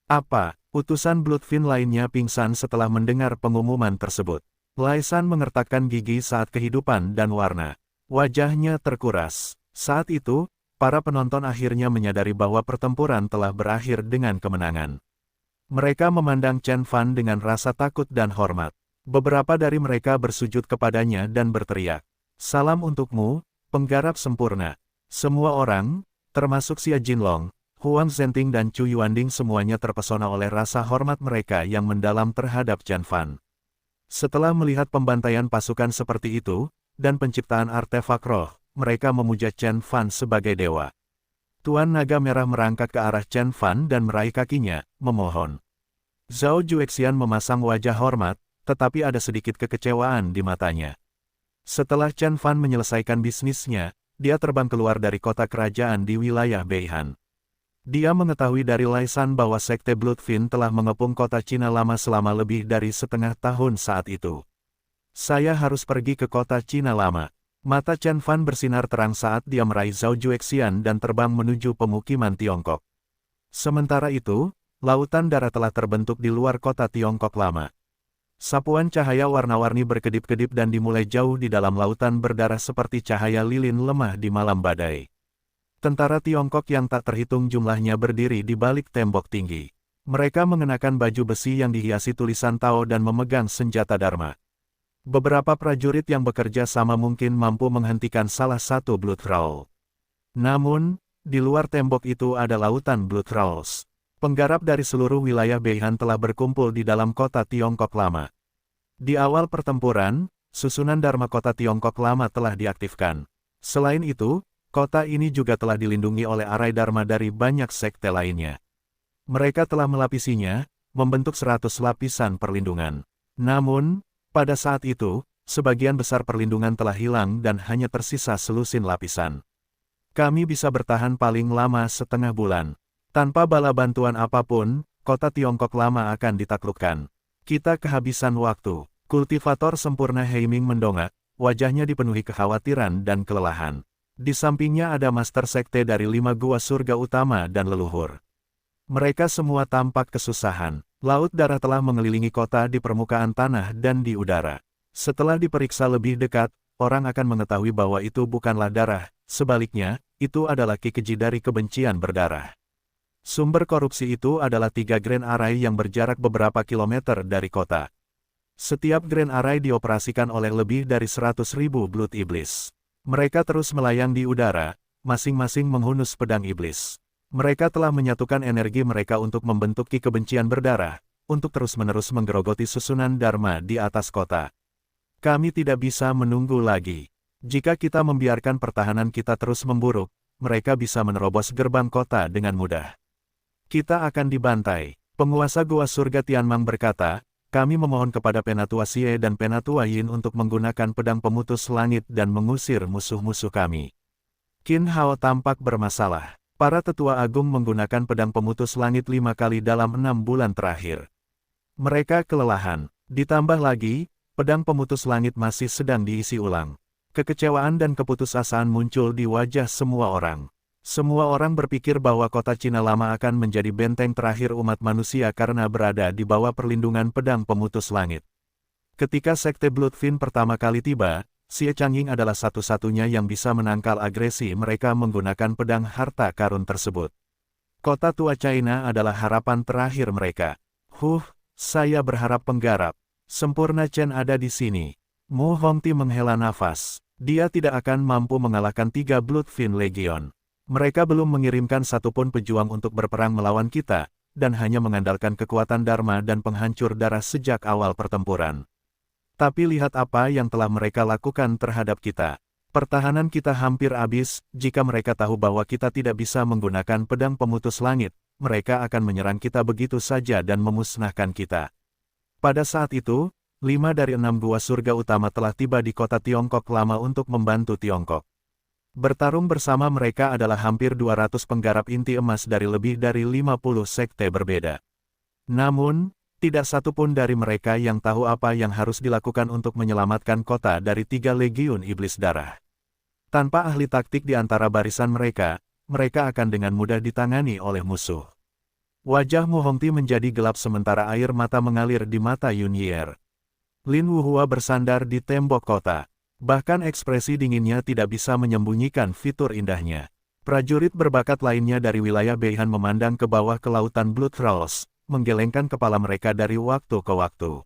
Apa? Utusan Bloodfin lainnya pingsan setelah mendengar pengumuman tersebut. Lai San mengertakkan gigi saat kehidupan dan warna. Wajahnya terkuras. Saat itu, para penonton akhirnya menyadari bahwa pertempuran telah berakhir dengan kemenangan. Mereka memandang Chen Fan dengan rasa takut dan hormat. Beberapa dari mereka bersujud kepadanya dan berteriak, "Salam untukmu, penggarap sempurna." Semua orang, termasuk Xia Jinlong, Huang Zhenting dan Chu Yuanding semuanya terpesona oleh rasa hormat mereka yang mendalam terhadap Chen Fan. Setelah melihat pembantaian pasukan seperti itu, dan penciptaan artefak roh, mereka memuja Chen Fan sebagai dewa. Tuan Naga Merah merangkak ke arah Chen Fan dan meraih kakinya, memohon. Zhao Juexian memasang wajah hormat, tetapi ada sedikit kekecewaan di matanya. Setelah Chen Fan menyelesaikan bisnisnya, dia terbang keluar dari kota kerajaan di wilayah Beihan. Dia mengetahui dari Lai San bahwa Sekte Bloodfin telah mengepung kota Cina lama selama lebih dari setengah tahun saat itu. Saya harus pergi ke kota Cina lama. Mata Chen Fan bersinar terang saat dia meraih Zhao Juexian dan terbang menuju pemukiman Tiongkok. Sementara itu, lautan darah telah terbentuk di luar kota Tiongkok lama. Sapuan cahaya warna-warni berkedip-kedip dan dimulai jauh di dalam lautan berdarah seperti cahaya lilin lemah di malam badai. Tentara Tiongkok yang tak terhitung jumlahnya berdiri di balik tembok tinggi. Mereka mengenakan baju besi yang dihiasi tulisan Tao dan memegang senjata Dharma. Beberapa prajurit yang bekerja sama mungkin mampu menghentikan salah satu Blood Thrall. Namun, di luar tembok itu ada lautan Blood Thralls. Penggarap dari seluruh wilayah Beihan telah berkumpul di dalam kota Tiongkok lama. Di awal pertempuran, susunan Dharma kota Tiongkok lama telah diaktifkan. Selain itu, kota ini juga telah dilindungi oleh arai Dharma dari banyak sekte lainnya. Mereka telah melapisinya, membentuk 100 lapisan perlindungan. Namun, pada saat itu, sebagian besar perlindungan telah hilang dan hanya tersisa selusin lapisan. Kami bisa bertahan paling lama setengah bulan. Tanpa bala bantuan apapun, kota Tiongkok lama akan ditaklukkan. Kita kehabisan waktu. Kultivator sempurna Heiming mendongak, wajahnya dipenuhi kekhawatiran dan kelelahan. Di sampingnya ada master sekte dari 5 gua surga utama dan leluhur. Mereka semua tampak kesusahan. Laut darah telah mengelilingi kota di permukaan tanah dan di udara. Setelah diperiksa lebih dekat, orang akan mengetahui bahwa itu bukanlah darah, sebaliknya, itu adalah kekeji dari kebencian berdarah. Sumber korupsi itu adalah 3 Grand Array yang berjarak beberapa kilometer dari kota. Setiap Grand Array dioperasikan oleh lebih dari 100.000 Blood Iblis. Mereka terus melayang di udara, masing-masing menghunus pedang iblis. Mereka telah menyatukan energi mereka untuk membentuk ki kebencian berdarah, untuk terus-menerus menggerogoti susunan Dharma di atas kota. Kami tidak bisa menunggu lagi. Jika kita membiarkan pertahanan kita terus memburuk, mereka bisa menerobos gerbang kota dengan mudah. Kita akan dibantai. Penguasa Gua Surga Tianmang berkata, kami memohon kepada Penatua Xie dan Penatua Yin untuk menggunakan pedang pemutus langit dan mengusir musuh-musuh kami. Qin Hao tampak bermasalah. Para tetua agung menggunakan pedang pemutus langit 5 kali dalam 6 bulan terakhir. Mereka kelelahan. Ditambah lagi, pedang pemutus langit masih sedang diisi ulang. Kekecewaan dan keputusasaan muncul di wajah semua orang. Semua orang berpikir bahwa kota Cina Lama akan menjadi benteng terakhir umat manusia karena berada di bawah perlindungan pedang pemutus langit. Ketika Sekte Bloodfiend pertama kali tiba, Xie Changying adalah satu-satunya yang bisa menangkal agresi mereka menggunakan pedang harta karun tersebut. Kota tua China adalah harapan terakhir mereka. Saya berharap penggarap sempurna Chen ada di sini. Mu Hongti menghela nafas. Dia tidak akan mampu mengalahkan 3 Bloodfiend Legion. Mereka belum mengirimkan satupun pejuang untuk berperang melawan kita, dan hanya mengandalkan kekuatan Dharma dan penghancur darah sejak awal pertempuran. Tapi lihat apa yang telah mereka lakukan terhadap kita. Pertahanan kita hampir habis. Jika mereka tahu bahwa kita tidak bisa menggunakan pedang pemutus langit, mereka akan menyerang kita begitu saja dan memusnahkan kita. Pada saat itu, 5 dari 6 gua surga utama telah tiba di kota Tiongkok Lama untuk membantu Tiongkok. Bertarung bersama mereka adalah hampir 200 penggarap inti emas dari lebih dari 50 sekte berbeda. Namun, tidak satu pun dari mereka yang tahu apa yang harus dilakukan untuk menyelamatkan kota dari 3 legiun iblis darah. Tanpa ahli taktik di antara barisan mereka, mereka akan dengan mudah ditangani oleh musuh. Wajah Mu Hongti menjadi gelap sementara air mata mengalir di mata Yun Yier. Lin Wuhua bersandar di tembok kota. Bahkan ekspresi dinginnya tidak bisa menyembunyikan fitur indahnya. Prajurit berbakat lainnya dari wilayah Beihan memandang ke bawah ke lautan Blood Thralls, menggelengkan kepala mereka dari waktu ke waktu.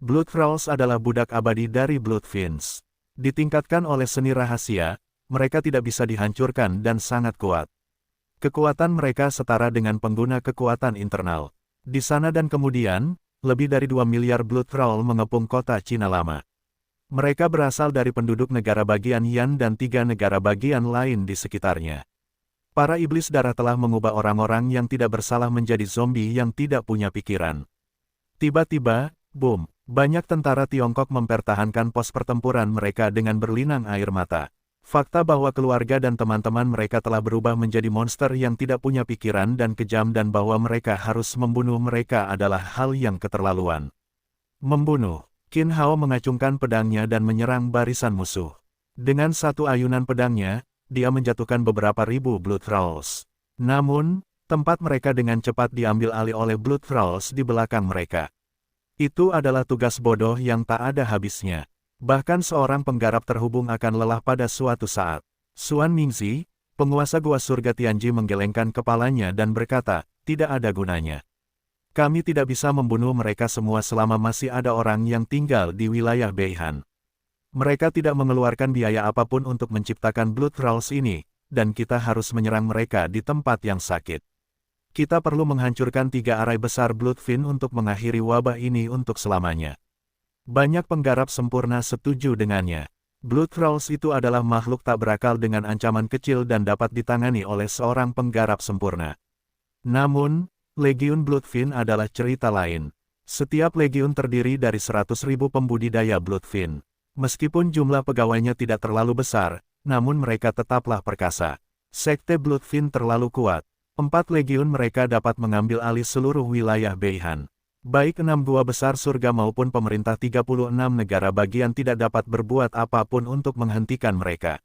Blood Thralls adalah budak abadi dari Bloodfiends. Ditingkatkan oleh seni rahasia, mereka tidak bisa dihancurkan dan sangat kuat. Kekuatan mereka setara dengan pengguna kekuatan internal. Di sana dan kemudian, lebih dari 2 miliar Blood Thrall mengepung kota Cina Lama. Mereka berasal dari penduduk negara bagian Yan dan 3 negara bagian lain di sekitarnya. Para iblis darah telah mengubah orang-orang yang tidak bersalah menjadi zombie yang tidak punya pikiran. Tiba-tiba, boom, banyak tentara Tiongkok mempertahankan pos pertempuran mereka dengan berlinang air mata. Fakta bahwa keluarga dan teman-teman mereka telah berubah menjadi monster yang tidak punya pikiran dan kejam dan bahwa mereka harus membunuh mereka adalah hal yang keterlaluan. Membunuh. Qin Hao mengacungkan pedangnya dan menyerang barisan musuh. Dengan satu ayunan pedangnya, dia menjatuhkan beberapa ribu Blood Thralls. Namun, tempat mereka dengan cepat diambil alih oleh Blood Thralls di belakang mereka. Itu adalah tugas bodoh yang tak ada habisnya. Bahkan seorang penggarap terhubung akan lelah pada suatu saat. Xuan Mingzi, penguasa gua surga Tianji menggelengkan kepalanya dan berkata, tidak ada gunanya. Kami tidak bisa membunuh mereka semua selama masih ada orang yang tinggal di wilayah Beihan. Mereka tidak mengeluarkan biaya apapun untuk menciptakan Blood Thralls ini, dan kita harus menyerang mereka di tempat yang sakit. Kita perlu menghancurkan 3 arai besar Bloodfiend untuk mengakhiri wabah ini untuk selamanya. Banyak penggarap sempurna setuju dengannya. Blood Thralls itu adalah makhluk tak berakal dengan ancaman kecil dan dapat ditangani oleh seorang penggarap sempurna. Namun, Legiun Bloodfiend adalah cerita lain. Setiap legiun terdiri dari 100.000 pembudidaya Bloodfiend. Meskipun jumlah pegawainya tidak terlalu besar, namun mereka tetaplah perkasa. Sekte Bloodfiend terlalu kuat. 4 legiun mereka dapat mengambil alih seluruh wilayah Beihan. Baik 6 gua besar surga maupun pemerintah 36 negara bagian tidak dapat berbuat apapun untuk menghentikan mereka.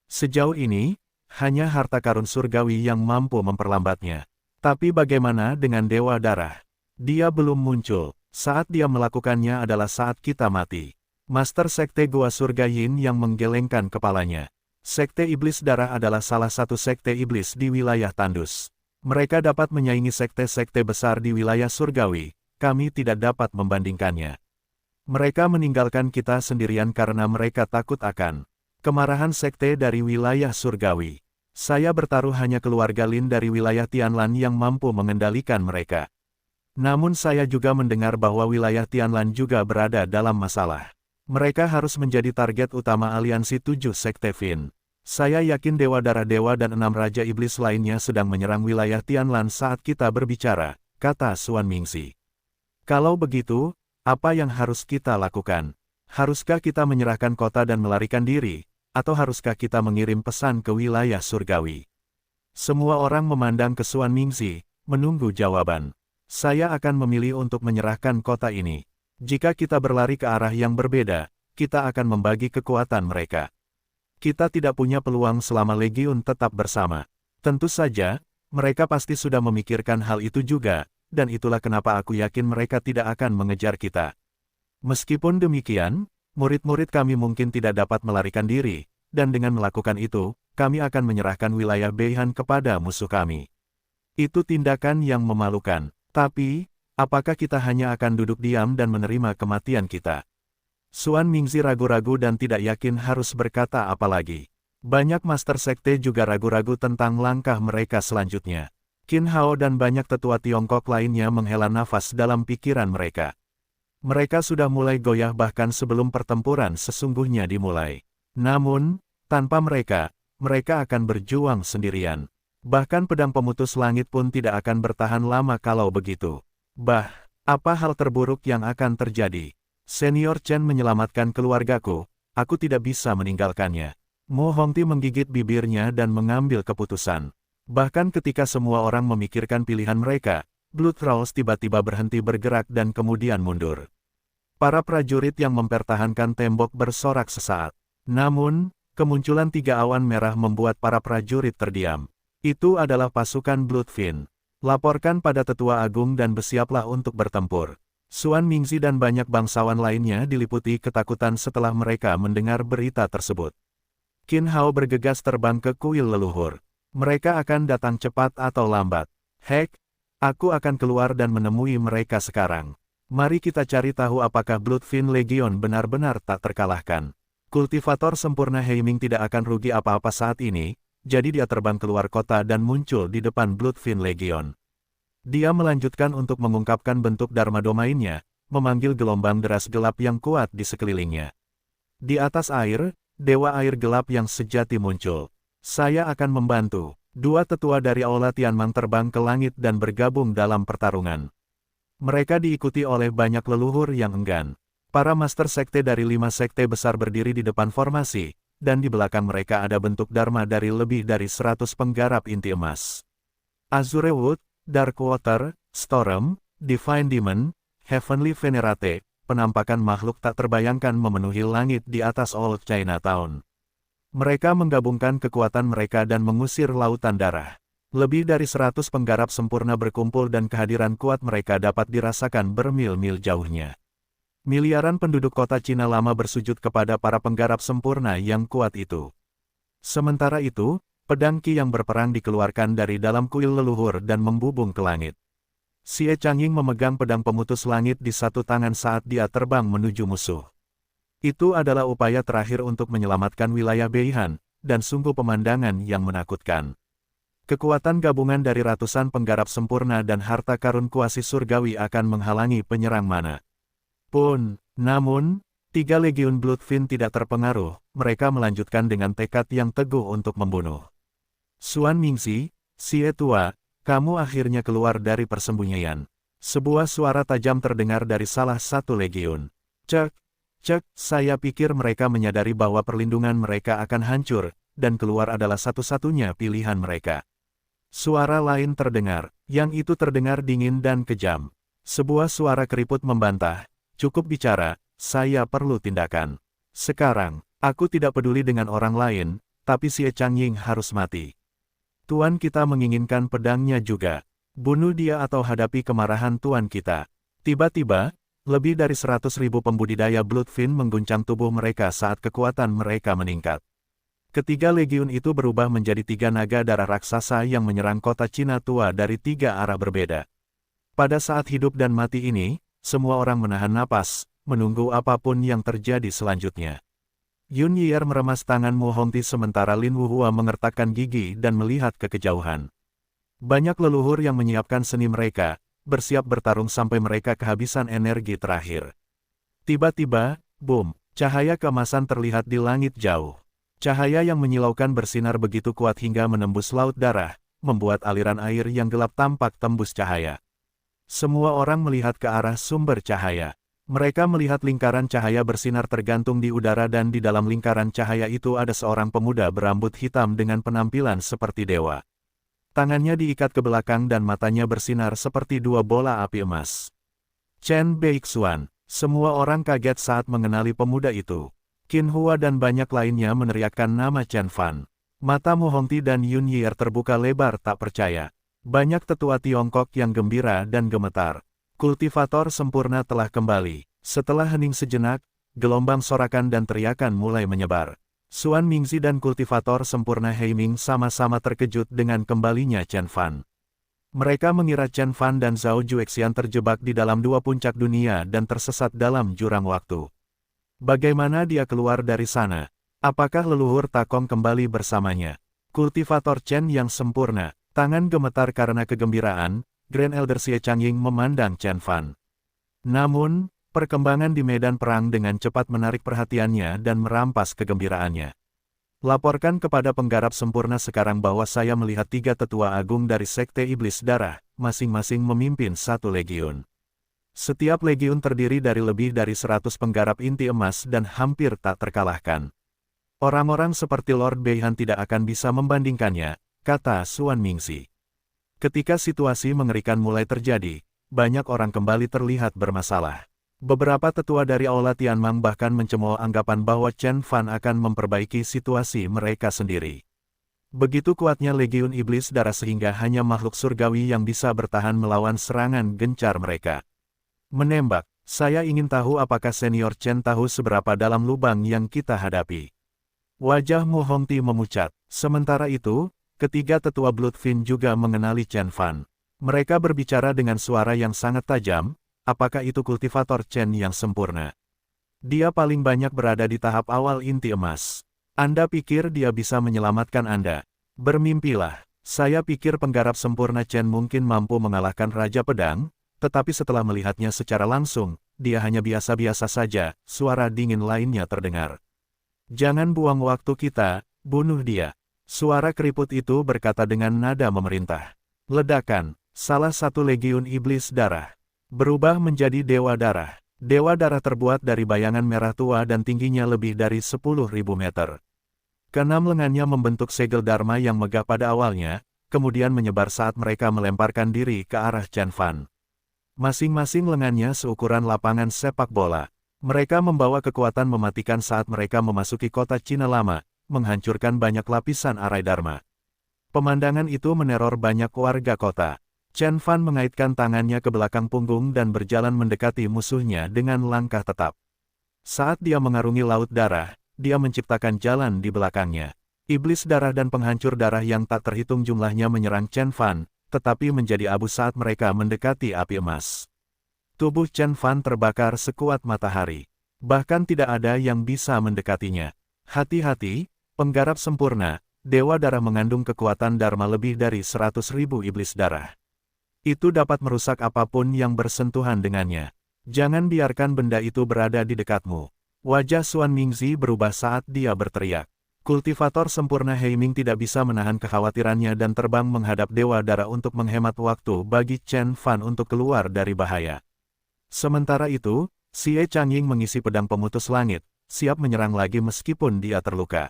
Sejauh ini, hanya harta karun surgawi yang mampu memperlambatnya. Tapi bagaimana dengan Dewa Darah? Dia belum muncul. Saat dia melakukannya adalah saat kita mati. Master Sekte Gua Surga Yin yang menggelengkan kepalanya. Sekte Iblis Darah adalah salah satu sekte iblis di wilayah Tandus. Mereka dapat menyaingi sekte-sekte besar di wilayah surgawi. Kami tidak dapat membandingkannya. Mereka meninggalkan kita sendirian karena mereka takut akan kemarahan sekte dari wilayah surgawi. Saya bertaruh hanya keluarga Lin dari wilayah Tianlan yang mampu mengendalikan mereka. Namun saya juga mendengar bahwa wilayah Tianlan juga berada dalam masalah. Mereka harus menjadi target utama aliansi 7 sekte Fin. Saya yakin Dewa Darah Dewa dan 6 Raja Iblis lainnya sedang menyerang wilayah Tianlan saat kita berbicara, kata Xuan Mingzi. Kalau begitu, apa yang harus kita lakukan? Haruskah kita menyerahkan kota dan melarikan diri? Atau haruskah kita mengirim pesan ke wilayah surgawi? Semua orang memandang ke Xuan Mingzi, menunggu jawaban. Saya akan memilih untuk menyerahkan kota ini. Jika kita berlari ke arah yang berbeda, kita akan membagi kekuatan mereka. Kita tidak punya peluang selama Legiun tetap bersama. Tentu saja, mereka pasti sudah memikirkan hal itu juga, dan itulah kenapa aku yakin mereka tidak akan mengejar kita. Meskipun demikian, murid-murid kami mungkin tidak dapat melarikan diri, dan dengan melakukan itu, kami akan menyerahkan wilayah Beihan kepada musuh kami. Itu tindakan yang memalukan, tapi, apakah kita hanya akan duduk diam dan menerima kematian kita? Xuan Mingzi ragu-ragu dan tidak yakin harus berkata apa lagi. Banyak master sekte juga ragu-ragu tentang langkah mereka selanjutnya. Qin Hao dan banyak tetua Tiongkok lainnya menghela nafas dalam pikiran mereka. Mereka sudah mulai goyah bahkan sebelum pertempuran sesungguhnya dimulai. Namun, tanpa mereka akan berjuang sendirian. Bahkan pedang pemutus langit pun tidak akan bertahan lama kalau begitu. Apa hal terburuk yang akan terjadi? Senior Chen menyelamatkan keluargaku, aku tidak bisa meninggalkannya. Mo Hongti menggigit bibirnya dan mengambil keputusan. Bahkan ketika semua orang memikirkan pilihan mereka, Blood Thralls tiba-tiba berhenti bergerak dan kemudian mundur. Para prajurit yang mempertahankan tembok bersorak sesaat. Namun, kemunculan 3 awan merah membuat para prajurit terdiam. Itu adalah pasukan Bloodfin. Laporkan pada Tetua Agung dan bersiaplah untuk bertempur. Xuan Mingzi dan banyak bangsawan lainnya diliputi ketakutan setelah mereka mendengar berita tersebut. Qin Hao bergegas terbang ke kuil leluhur. Mereka akan datang cepat atau lambat. Hek, aku akan keluar dan menemui mereka sekarang. Mari kita cari tahu apakah Bloodfin Legion benar-benar tak terkalahkan. Kultivator sempurna Heiming tidak akan rugi apa-apa saat ini, jadi dia terbang keluar kota dan muncul di depan Bloodfin Legion. Dia melanjutkan untuk mengungkapkan bentuk Dharma domainnya, memanggil gelombang deras gelap yang kuat di sekelilingnya. Di atas air, dewa air gelap yang sejati muncul. Saya akan membantu. 2 tetua dari Aula Tianmang terbang ke langit dan bergabung dalam pertarungan. Mereka diikuti oleh banyak leluhur yang enggan. Para master sekte dari 5 sekte besar berdiri di depan formasi, dan di belakang mereka ada bentuk Dharma dari lebih dari 100 penggarap inti emas. Azure Wood, Dark Water, Storm, Divine Demon, Heavenly Venerate, penampakan makhluk tak terbayangkan memenuhi langit di atas Old Chinatown. Mereka menggabungkan kekuatan mereka dan mengusir lautan darah. Lebih dari 100 penggarap sempurna berkumpul dan kehadiran kuat mereka dapat dirasakan bermil-mil jauhnya. Miliaran penduduk kota Cina lama bersujud kepada para penggarap sempurna yang kuat itu. Sementara itu, pedang Qi yang berperang dikeluarkan dari dalam kuil leluhur dan membubung ke langit. Xie Changying memegang pedang pemutus langit di satu tangan saat dia terbang menuju musuh. Itu adalah upaya terakhir untuk menyelamatkan wilayah Beihan, dan sungguh pemandangan yang menakutkan. Kekuatan gabungan dari ratusan penggarap sempurna dan harta karun kuasi surgawi akan menghalangi penyerang mana pun. Namun, 3 legiun Bloodfin tidak terpengaruh, mereka melanjutkan dengan tekad yang teguh untuk membunuh. Xuan Mingzi, Xie Tua, kamu akhirnya keluar dari persembunyian. Sebuah suara tajam terdengar dari salah satu legiun. Cek, saya pikir mereka menyadari bahwa perlindungan mereka akan hancur, dan keluar adalah satu-satunya pilihan mereka. Suara lain terdengar, yang itu terdengar dingin dan kejam. Sebuah suara keriput membantah. Cukup bicara, saya perlu tindakan. Sekarang, aku tidak peduli dengan orang lain, tapi Xie Changying harus mati. Tuan kita menginginkan pedangnya juga. Bunuh dia atau hadapi kemarahan tuan kita. Tiba-tiba, lebih dari 100.000 pembudidaya Bloodfin mengguncang tubuh mereka saat kekuatan mereka meningkat. Ketiga legiun itu berubah menjadi 3 naga darah raksasa yang menyerang kota Cina tua dari 3 arah berbeda. Pada saat hidup dan mati ini, semua orang menahan napas, menunggu apapun yang terjadi selanjutnya. Yun Yier meremas tangan Mo Hongti sementara Lin Wuhua mengertakkan gigi dan melihat ke kejauhan. Banyak leluhur yang menyiapkan seni mereka, bersiap bertarung sampai mereka kehabisan energi terakhir. Tiba-tiba, boom, cahaya keemasan terlihat di langit jauh. Cahaya yang menyilaukan bersinar begitu kuat hingga menembus laut darah, membuat aliran air yang gelap tampak tembus cahaya. Semua orang melihat ke arah sumber cahaya. Mereka melihat lingkaran cahaya bersinar tergantung di udara dan di dalam lingkaran cahaya itu ada seorang pemuda berambut hitam dengan penampilan seperti dewa. Tangannya diikat ke belakang dan matanya bersinar seperti dua bola api emas. Chen Beixuan. Semua orang kaget saat mengenali pemuda itu. Qin Hua dan banyak lainnya meneriakkan nama Chen Fan. Mata Mu Hongti dan Yun Yier terbuka lebar tak percaya. Banyak tetua Tiongkok yang gembira dan gemetar. Kultivator sempurna telah kembali. Setelah hening sejenak, gelombang sorakan dan teriakan mulai menyebar. Xuan Mingzi dan kultivator sempurna Heiming sama-sama terkejut dengan kembalinya Chen Fan. Mereka mengira Chen Fan dan Zhao Juexian terjebak di dalam dua puncak dunia dan tersesat dalam jurang waktu. Bagaimana dia keluar dari sana? Apakah leluhur Takong kembali bersamanya? Kultivator Chen yang sempurna, tangan gemetar karena kegembiraan, Grand Elder Xie Changying memandang Chen Fan. Namun, perkembangan di medan perang dengan cepat menarik perhatiannya dan merampas kegembiraannya. Laporkan kepada penggarap sempurna sekarang bahwa saya melihat 3 tetua agung dari Sekte Iblis Darah, masing-masing memimpin 1 legiun. Setiap legiun terdiri dari lebih dari 100 penggarap inti emas dan hampir tak terkalahkan. Orang-orang seperti Lord Beihan tidak akan bisa membandingkannya, kata Xuan Mingzi. Ketika situasi mengerikan mulai terjadi, banyak orang kembali terlihat bermasalah. Beberapa tetua dari Aula Tianmang bahkan mencemooh anggapan bahwa Chen Fan akan memperbaiki situasi mereka sendiri. Begitu kuatnya Legiun Iblis Darah sehingga hanya makhluk surgawi yang bisa bertahan melawan serangan gencar mereka. Menembak, saya ingin tahu apakah senior Chen tahu seberapa dalam lubang yang kita hadapi. Wajah Mu Hongti memucat. Sementara itu, ketiga tetua Bloodfin juga mengenali Chen Fan. Mereka berbicara dengan suara yang sangat tajam, apakah itu kultivator Chen yang sempurna? Dia paling banyak berada di tahap awal inti emas. Anda pikir dia bisa menyelamatkan Anda? Bermimpilah. Saya pikir penggarap sempurna Chen mungkin mampu mengalahkan Raja Pedang, tetapi setelah melihatnya secara langsung, dia hanya biasa-biasa saja, suara dingin lainnya terdengar. Jangan buang waktu kita, bunuh dia. Suara keriput itu berkata dengan nada memerintah. Ledakan, salah satu legiun iblis darah berubah menjadi Dewa Darah. Dewa Darah terbuat dari bayangan merah tua dan tingginya lebih dari 10.000 meter. Keenam lengannya membentuk segel Dharma yang megah pada awalnya, kemudian menyebar saat mereka melemparkan diri ke arah Chen Fan. Masing-masing lengannya seukuran lapangan sepak bola. Mereka membawa kekuatan mematikan saat mereka memasuki kota Cina lama, menghancurkan banyak lapisan arai Dharma. Pemandangan itu meneror banyak warga kota. Chen Fan mengaitkan tangannya ke belakang punggung dan berjalan mendekati musuhnya dengan langkah tetap. Saat dia mengarungi laut darah, dia menciptakan jalan di belakangnya. Iblis darah dan penghancur darah yang tak terhitung jumlahnya menyerang Chen Fan, tetapi menjadi abu saat mereka mendekati api emas. Tubuh Chen Fan terbakar sekuat matahari. Bahkan tidak ada yang bisa mendekatinya. Hati-hati, penggarap sempurna, Dewa Darah mengandung kekuatan Dharma lebih dari 100.000 iblis darah. Itu dapat merusak apapun yang bersentuhan dengannya. Jangan biarkan benda itu berada di dekatmu. Wajah Xuan Mingzi berubah saat dia berteriak. Kultivator sempurna Heiming tidak bisa menahan kekhawatirannya dan terbang menghadap Dewa Darah untuk menghemat waktu bagi Chen Fan untuk keluar dari bahaya. Sementara itu, Xie Changying mengisi pedang pemutus langit, siap menyerang lagi meskipun dia terluka.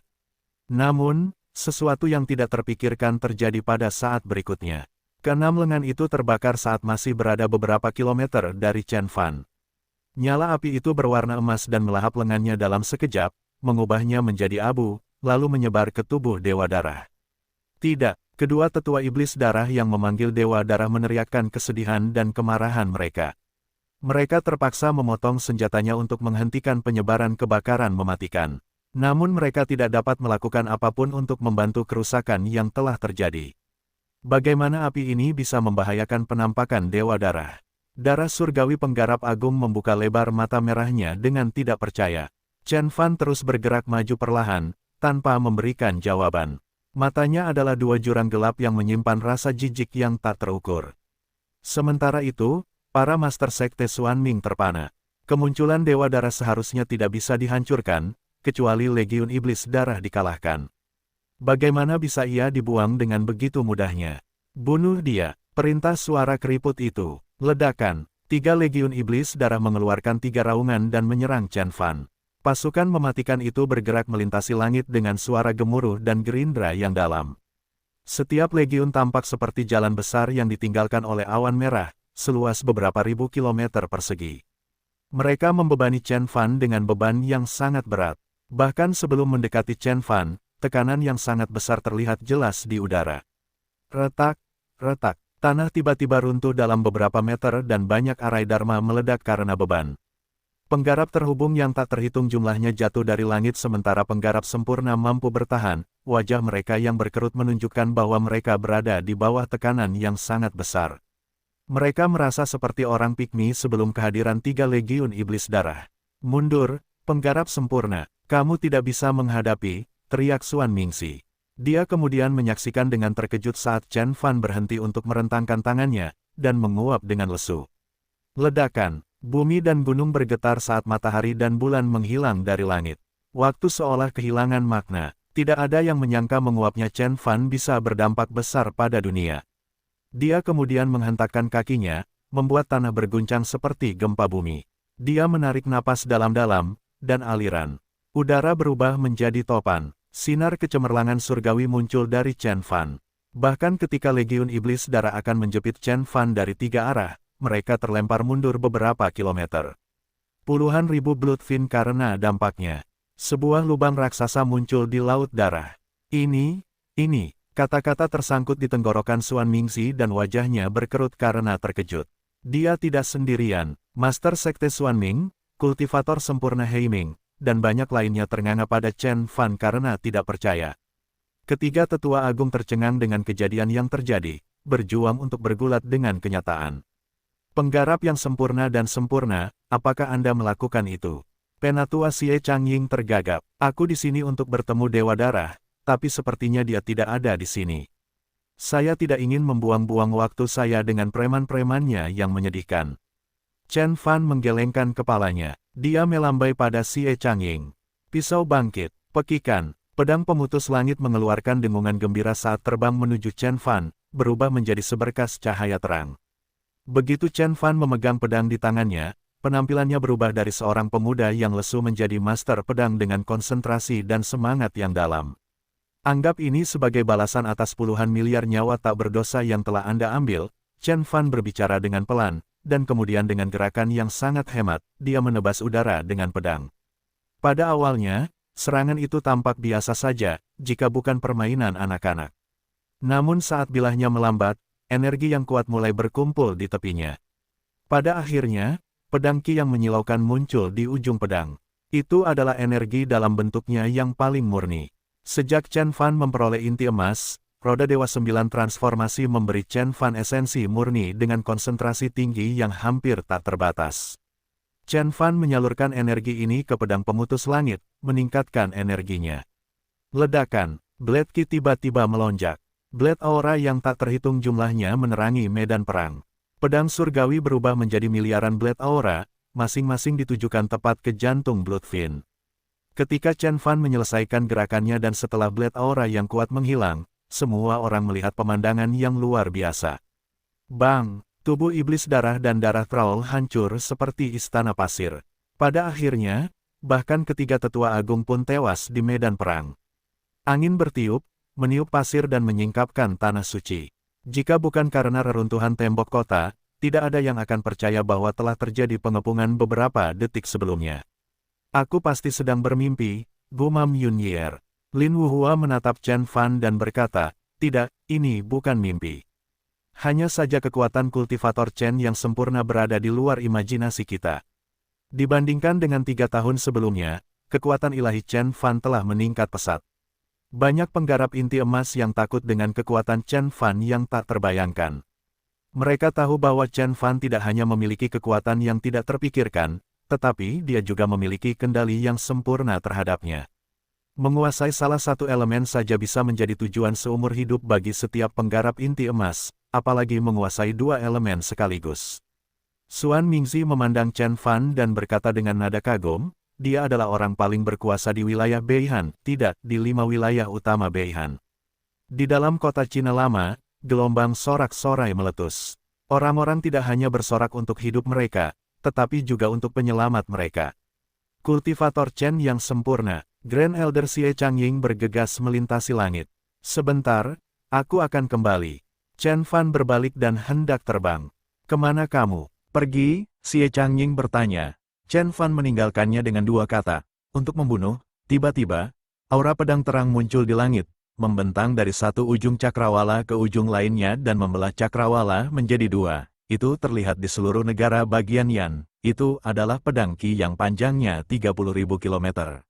Namun, sesuatu yang tidak terpikirkan terjadi pada saat berikutnya. Keenam lengan itu terbakar saat masih berada beberapa kilometer dari Chen Fan. Nyala api itu berwarna emas dan melahap lengannya dalam sekejap, mengubahnya menjadi abu, lalu menyebar ke tubuh Dewa Darah. Tidak, kedua tetua iblis darah yang memanggil Dewa Darah meneriakkan kesedihan dan kemarahan mereka. Mereka terpaksa memotong senjatanya untuk menghentikan penyebaran kebakaran mematikan. Namun mereka tidak dapat melakukan apapun untuk membantu kerusakan yang telah terjadi. Bagaimana api ini bisa membahayakan penampakan Dewa Darah? Darah surgawi penggarap agung membuka lebar mata merahnya dengan tidak percaya. Chen Fan terus bergerak maju perlahan, tanpa memberikan jawaban. Matanya adalah dua jurang gelap yang menyimpan rasa jijik yang tak terukur. Sementara itu, para Master Sekte Xuanming terpana. Kemunculan Dewa Darah seharusnya tidak bisa dihancurkan, kecuali Legiun Iblis Darah dikalahkan. Bagaimana bisa ia dibuang dengan begitu mudahnya? Bunuh dia, perintah suara keriput itu. Ledakan, 3 Legiun Iblis Darah mengeluarkan 3 raungan dan menyerang Chen Fan. Pasukan mematikan itu bergerak melintasi langit dengan suara gemuruh dan gerindra yang dalam. Setiap legiun tampak seperti jalan besar yang ditinggalkan oleh awan merah, seluas beberapa ribu kilometer persegi. Mereka membebani Chen Fan dengan beban yang sangat berat. Bahkan sebelum mendekati Chen Fan, tekanan yang sangat besar terlihat jelas di udara. Retak, retak, tanah tiba-tiba runtuh dalam beberapa meter dan banyak arai dharma meledak karena beban. Penggarap terhubung yang tak terhitung jumlahnya jatuh dari langit sementara penggarap sempurna mampu bertahan. Wajah mereka yang berkerut menunjukkan bahwa mereka berada di bawah tekanan yang sangat besar. Mereka merasa seperti orang pigmi sebelum kehadiran 3 legiun iblis darah. Mundur, penggarap sempurna, kamu tidak bisa menghadapi, teriak Xuan Mingxi. Dia kemudian menyaksikan dengan terkejut saat Chen Fan berhenti untuk merentangkan tangannya, dan menguap dengan lesu. Ledakan, bumi dan gunung bergetar saat matahari dan bulan menghilang dari langit. Waktu seolah kehilangan makna, tidak ada yang menyangka menguapnya Chen Fan bisa berdampak besar pada dunia. Dia kemudian menghentakkan kakinya, membuat tanah berguncang seperti gempa bumi. Dia menarik napas dalam-dalam, dan aliran udara berubah menjadi topan. Sinar kecemerlangan surgawi muncul dari Chen Fan. Bahkan ketika legiun iblis darah akan menjepit Chen Fan dari 3 arah, mereka terlempar mundur beberapa kilometer. Puluhan ribu Bloodfin karena dampaknya. Sebuah lubang raksasa muncul di laut darah. Ini, kata-kata tersangkut di tenggorokan Xuan Mingxi dan wajahnya berkerut karena terkejut. Dia tidak sendirian, Master Sekte Xuan Ming, kultivator sempurna Heiming, dan banyak lainnya ternganga pada Chen Fan karena tidak percaya. Ketiga tetua agung tercengang dengan kejadian yang terjadi, berjuang untuk bergulat dengan kenyataan. Penggarap yang sempurna dan sempurna, apakah Anda melakukan itu? Penatua Xie Changying tergagap. Aku di sini untuk bertemu Dewa Darah, tapi sepertinya dia tidak ada di sini. Saya tidak ingin membuang-buang waktu saya dengan preman-premannya yang menyedihkan. Chen Fan menggelengkan kepalanya. Dia melambai pada Xie Changying. Pisau bangkit, pekikan, pedang pemutus langit mengeluarkan dengungan gembira saat terbang menuju Chen Fan, berubah menjadi seberkas cahaya terang. Begitu Chen Fan memegang pedang di tangannya, penampilannya berubah dari seorang pemuda yang lesu menjadi master pedang dengan konsentrasi dan semangat yang dalam. Anggap ini sebagai balasan atas puluhan miliar nyawa tak berdosa yang telah Anda ambil, Chen Fan berbicara dengan pelan. Dan kemudian dengan gerakan yang sangat hemat, dia menebas udara dengan pedang. Pada awalnya, serangan itu tampak biasa saja, jika bukan permainan anak-anak. Namun saat bilahnya melambat, energi yang kuat mulai berkumpul di tepinya. Pada akhirnya, pedang Qi yang menyilaukan muncul di ujung pedang. Itu adalah energi dalam bentuknya yang paling murni. Sejak Chen Fan memperoleh inti emas, Roda Dewa 9 transformasi memberi Chen Fan esensi murni dengan konsentrasi tinggi yang hampir tak terbatas. Chen Fan menyalurkan energi ini ke pedang pemutus langit, meningkatkan energinya. Ledakan, Blade Qi tiba-tiba melonjak. Blade aura yang tak terhitung jumlahnya menerangi medan perang. Pedang surgawi berubah menjadi miliaran blade aura, masing-masing ditujukan tepat ke jantung Bloodfin. Ketika Chen Fan menyelesaikan gerakannya dan setelah blade aura yang kuat menghilang, semua orang melihat pemandangan yang luar biasa. Bang! Tubuh iblis darah dan darah Troll hancur seperti istana pasir. Pada akhirnya, bahkan ketiga tetua agung pun tewas di medan perang. Angin bertiup, meniup pasir dan menyingkapkan tanah suci. Jika bukan karena reruntuhan tembok kota, tidak ada yang akan percaya bahwa telah terjadi pengepungan beberapa detik sebelumnya. Aku pasti sedang bermimpi, gumam Yunyier. Lin Wuhua menatap Chen Fan dan berkata, tidak, ini bukan mimpi. Hanya saja kekuatan kultivator Chen yang sempurna berada di luar imajinasi kita. Dibandingkan dengan 3 tahun sebelumnya, kekuatan ilahi Chen Fan telah meningkat pesat. Banyak penggarap inti emas yang takut dengan kekuatan Chen Fan yang tak terbayangkan. Mereka tahu bahwa Chen Fan tidak hanya memiliki kekuatan yang tidak terpikirkan, tetapi dia juga memiliki kendali yang sempurna terhadapnya. Menguasai salah satu elemen saja bisa menjadi tujuan seumur hidup bagi setiap penggarap inti emas, apalagi menguasai 2 elemen sekaligus. Xuan Mingxi memandang Chen Fan dan berkata dengan nada kagum, dia adalah orang paling berkuasa di wilayah Beihan, tidak di 5 wilayah utama Beihan. Di dalam kota Cina lama, gelombang sorak-sorai meletus. Orang-orang tidak hanya bersorak untuk hidup mereka, tetapi juga untuk penyelamat mereka. Kultivator Chen yang sempurna, Grand Elder Xie Changying bergegas melintasi langit. Sebentar, Aku akan kembali. Chen Fan berbalik dan hendak terbang. Kemana kamu? Pergi, Xie Changying bertanya. Chen Fan meninggalkannya dengan dua kata. Untuk membunuh, tiba-tiba, aura pedang terang muncul di langit, membentang dari satu ujung cakrawala ke ujung lainnya dan membelah cakrawala menjadi dua. Itu terlihat di seluruh negara bagian Yan. Itu adalah pedang Qi yang panjangnya 30.000 kilometer.